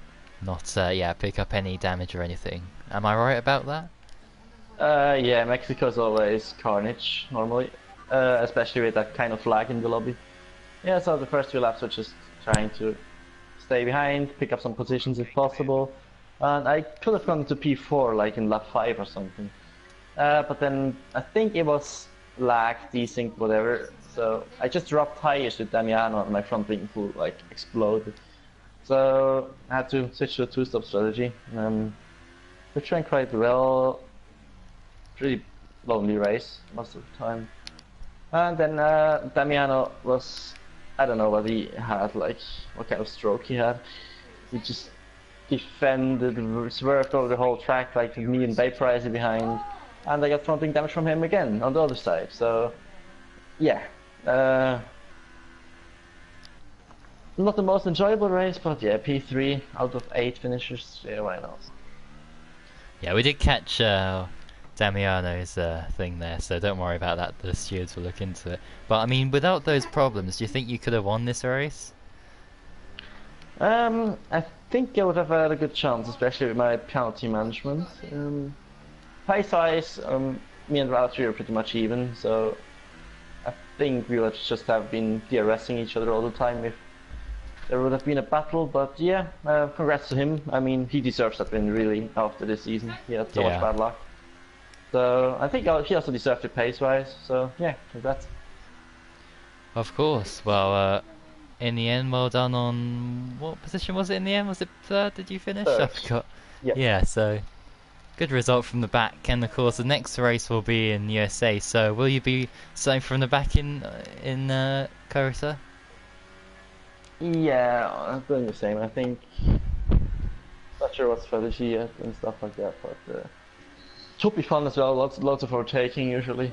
not yeah, pick up any damage or anything. Am I right about that? Yeah, Mexico's always carnage normally, especially with that kind of lag in the lobby. Yeah, so the first few laps were just trying to stay behind, pick up some positions if possible, and I could have gone to P4 like in lap 5 or something. But then I think it was lag, desync, whatever. So I just dropped tires with Damiano and my front wing pool like exploded. So I had to switch to a two-stop strategy. Which went quite well. Pretty lonely race most of the time. And then Damiano was, I don't know what he had, like what kind of stroke he had. He just defended, swerved over the whole track, like me and Vaporizer behind, and I got front wing damage from him again on the other side. So yeah, not the most enjoyable race, but yeah, P3 out of 8 finishers, yeah, why not? Yeah, we did catch Damiano's thing there, so don't worry about that. The stewards will look into it. But I mean, without those problems, do you think you could have won this race? I think I would have had a good chance, especially with my penalty management. Pace-wise, me and Valtteri are pretty much even, so I think we would just have been DRSing each other all the time if there would have been a battle. But yeah, congrats to him. I mean, he deserves that win really after this season. He had so much bad luck. So I think he also deserved it pace-wise. So yeah, congrats. Of course. Well, in the end, well done on... What position was it in the end? Was it third? Did you finish? Third. I forgot. Yep. Yeah, so good result from the back. And of course, the next race will be in USA. So will you be starting from the back in Curacao? Yeah, I'm doing the same. I think. Not sure what strategy yet and stuff like that, but should be fun as well. Lots of overtaking usually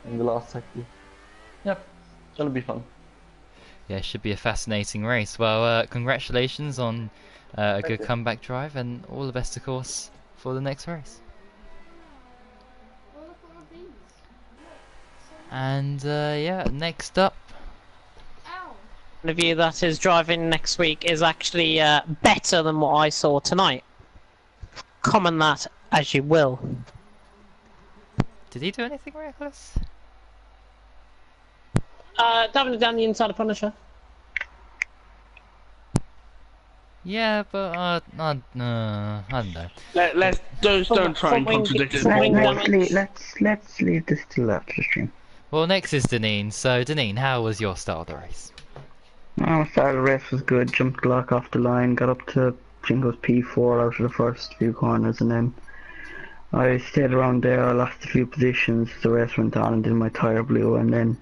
in the last sector. Yep, it's gonna be fun. Yeah, it should be a fascinating race. Well, congratulations on a good comeback drive, and all the best, of course, for the next race. Oh, look at all these. And yeah, next up. Ow. The view that is driving next week is actually better than what I saw tonight. Comment that as you will. Did he do anything reckless? Diving down the inside of Punisher. Yeah, but I don't know. Let's don't try and contradict it. Let's leave this till after the stream. Well, next is Deneen. So, Deneen, how was your start of the race? My start of the race was good. Jumped Glock off the line, got up to I think it was P4 out of the first few corners, and then I stayed around there. I lost a few positions. The race went on, and then my tyre blew, and then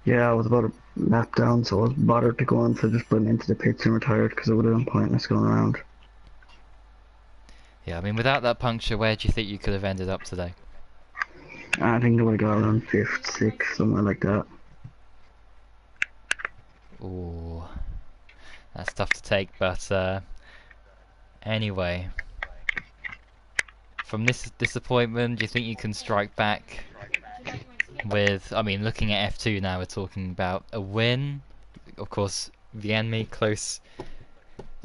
yeah, I was about a lap down, so I was bothered to go on, so I just went into the pits and retired because it would have been pointless going around. Yeah, I mean, without that puncture, where do you think you could have ended up today? I think I would have got around 5th, 6th, somewhere like that. Ooh, that's tough to take, but anyway, from this disappointment, do you think you can strike back with, I mean, looking at F2 now, we're talking about a win, of course, the enemy close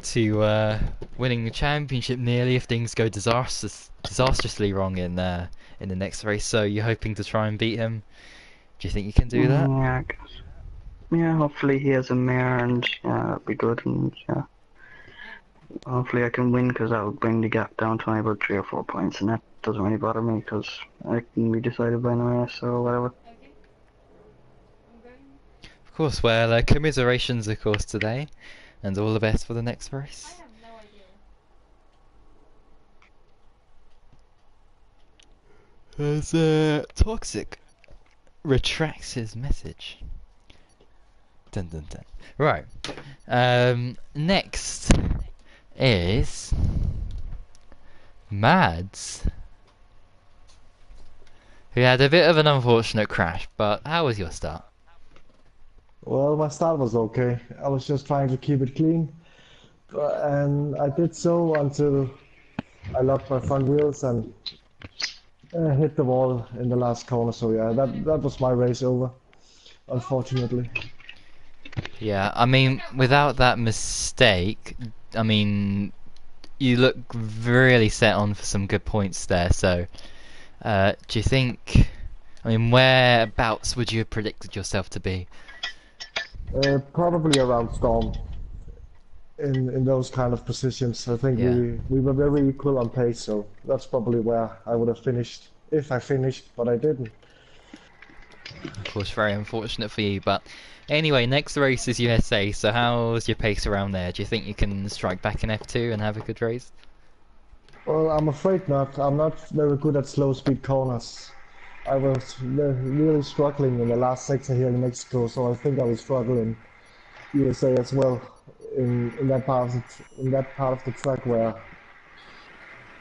to winning the championship nearly if things go disastrously wrong in the next race, so you're hoping to try and beat him. Do you think you can do that? Yeah, I guess. Yeah, hopefully he has a mare and that'll be good, and yeah. Hopefully I can win because that will bring the gap down to only about 3 or 4 points, and that doesn't really bother me because I can be decided by the race or whatever. Of course, well, commiserations of course today, and all the best for the next race. I have no idea. As Toxic retracts his message. Dun dun dun. Right. Next is Mads, who had a bit of an unfortunate crash, but how was your start? Well, my start was okay. I was just trying to keep it clean, and I did so until I locked my front wheels and hit the wall in the last corner. So yeah, that was my race over, unfortunately. Yeah, I mean, without that mistake, I mean, you look really set on for some good points there. So, do you think? I mean, whereabouts would you have predicted yourself to be? Probably around Storm. In those kind of positions, I think we were very equal on pace, so that's probably where I would have finished if I finished, but I didn't. Of course, very unfortunate for you, but anyway, next race is USA, so how's your pace around there? Do you think you can strike back in F2 and have a good race? Well, I'm afraid not. I'm not very good at slow speed corners. I was really struggling in the last sector here in Mexico, so I think I will struggle in USA as well. In that part of the track where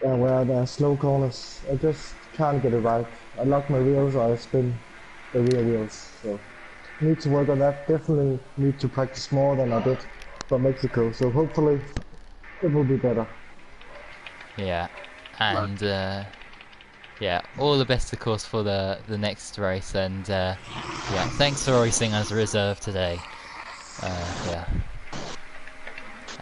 there are slow corners, I just can't get it right. I lock my wheels or I spin the rear wheels, so I need to work on that. Definitely need to practice more than I did from Mexico, so hopefully it will be better. Yeah, and yeah, all the best of course for the next race, and yeah, thanks for racing as a reserve today. Yeah.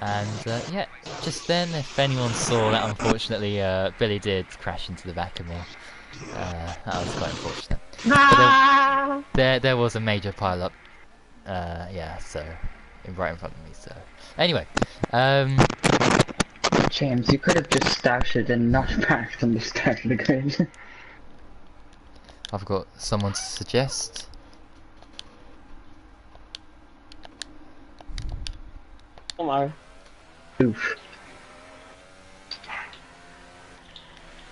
And yeah, just then, if anyone saw that, unfortunately, Billy did crash into the back of me. That was quite unfortunate. But there was a major pile-up. Yeah, so right in front of me. So anyway, James, you could have just started and not parked on the start of the grid. I've got someone to suggest. Hello. Oof.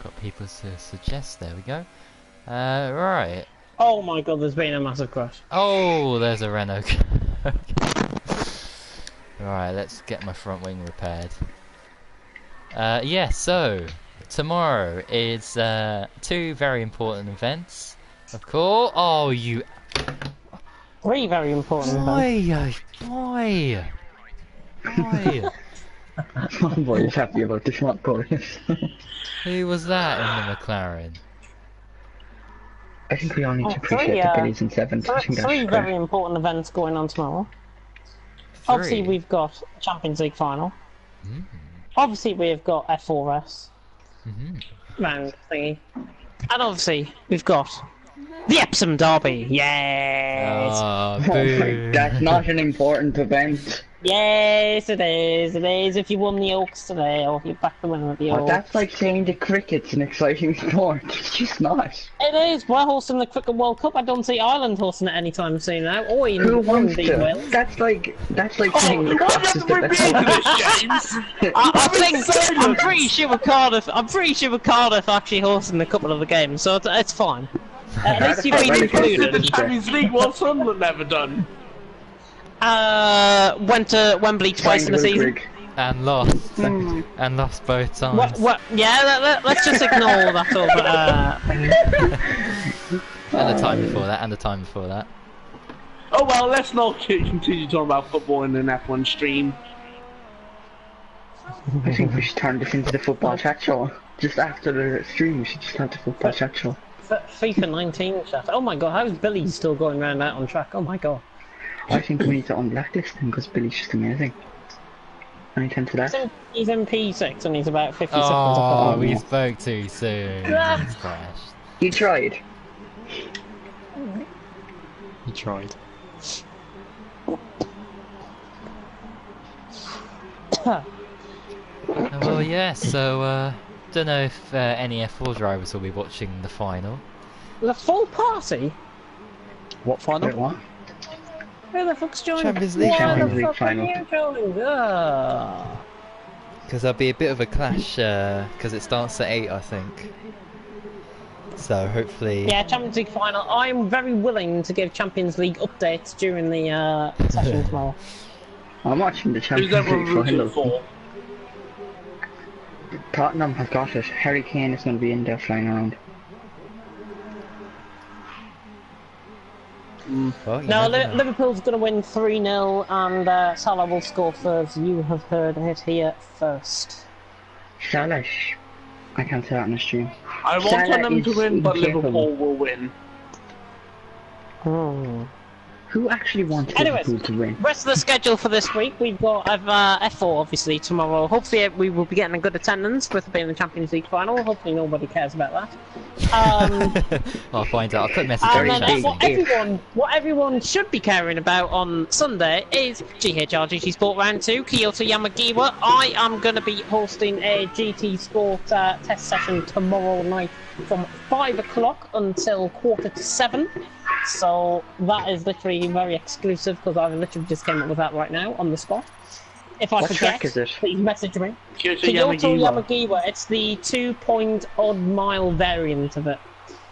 Got people to suggest. There we go. Right. Oh my god, there's been a massive crash. Oh, there's a Renault. Right, let's get my front wing repaired. Yeah, so tomorrow is 2 very important events. Of course. Oh, you. 3 very important events. Boy. My boy is happy about the smart corners. Who was that in the McLaren? I think we all need to 3, appreciate the Billies and Sevens. I think that's 3 fair. very important events going on tomorrow. 3? Obviously, we've got Champions League final. Mm. Obviously, we've got F4S Mm-hmm. round thingy, and obviously we've got The Epsom Derby, yes! Oh, Oh my, boo. that's not an important event. Yes, it is. It is if you won the Oaks today, or if you backed the winner at the Oh, Oaks. that's like saying the cricket's an exciting sport. It's just not. It is. We're hosting the Cricket World Cup. I don't see Ireland hosting it anytime soon now. Or even Who wants indeed to? Wales. That's like saying Oh, the why cross do is you the have to repeat best. this, James? I think I'm pretty sure Cardiff. I'm pretty sure Cardiff actually hosting a couple of the games, so it's fine. At least you've been Cardiff are Did the included. Champions League what Sunderland never done? Went to Wembley twice in a season. And lost. And lost both times. What? Yeah. Let's just ignore that over. And the time before that, and the time before that. Oh well, let's not continue talking about football in an F1 stream. I think we should turn this into the football chat show. Just after the stream, we should just turn to football chat show. FIFA 19 chat. Oh my god, how's Billy still going around out on track? Oh my god. I think we need to unblacklist him because Billy's just amazing. Any time to that? He's in P6 and he's about 50 seconds Oh, up. we spoke too soon. He's crashed. He tried. He tried. Well, yeah, so, don't know if any F4 drivers will be watching the final. The full party? What final? Wait, what? Who the fuck's joining? Champions League Why Champions the League fuck final. are you joining? Because there'll be a bit of a clash, because it starts at 8, I think. So, hopefully... Yeah, Champions League final. I'm very willing to give Champions League updates during the session tomorrow. I'm watching the Who's Champions everyone League rooting final. for? Tottenham has got it. Harry Kane is going to be in there flying around. Well, you No, never know. Liverpool's going to win 3-0 and Salah will score first. You have heard it here first. Salah. I can't say that on the stream. I want Salah them to is win, but incapable. Liverpool will win. Who actually wants Anyways, Liverpool to win? rest of the schedule for this week, we've got F4 obviously tomorrow. Hopefully we will be getting a good attendance with it being the Champions League final. Hopefully nobody cares about that. I'll find out. I'll put a message And in then the chat. what everyone should be caring about on Sunday is GHR GT Sport Round 2, Kyoto Yamagiwa. I am going to be hosting a GT Sport test session tomorrow night from 5 o'clock until 6:45. So that is literally very exclusive because I literally just came up with that right now on the spot. If I What forget, track is it? please message me. Kyoto Kyoto Yamagiwa. Yamagiwa. It's the 2-point-odd-mile variant of it.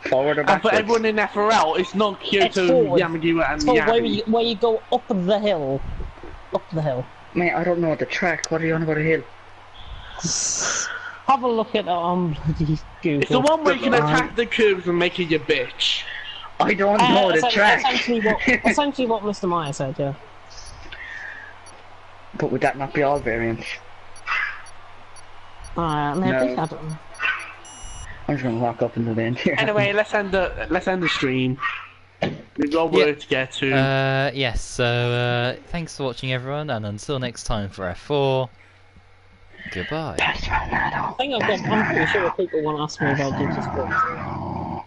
Forward or And for backwards? everyone in FRL, it's not Kyoto, forward. Yamagiwa, and So Yabi. where you go up the hill. Up the hill. Mate, I don't know the track. What are you on about a hill? Have a look at it on bloody Google. It's the one where you can attack the curves and make it your bitch. I don't know the track. Essentially what Mr. Meyer said, yeah. But would that not be all variants? Maybe, No. I don't know. I'm just gonna walk up into the end here. Anyway, let's end the stream. We've got work to get to. Yes, so, thanks for watching, everyone, and until next time for F4, goodbye. I think I'm pretty sure people want to ask me about GT Sport.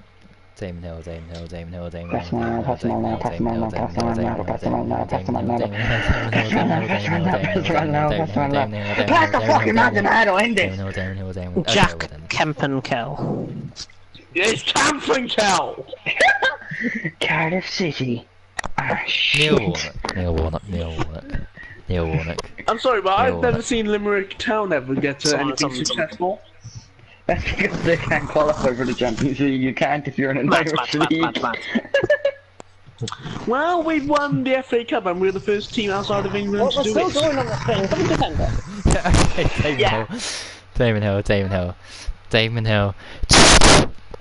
Damon Hill, Damon Hill, Damon Hill, Damon Pass Hill, him on now, pass him on now, pass him on now, pass him on now, pass him on now, pass him on now, pass the fucking Maldonado, end it! Jack Kempenkel. It's Campenkel! Cardiff City. Ah, Neil shit. Warnock. I'm sorry, but I've No, never that- seen Limerick Town ever get to anything successful. That's because they can't qualify for the Champions League. You can't if you're in an Irish league. Well, we've won the FA Cup and we're the first team outside of England Well, to we're do still it. going on this thing. Come to December. Okay, Damon Hill. Damon Hill.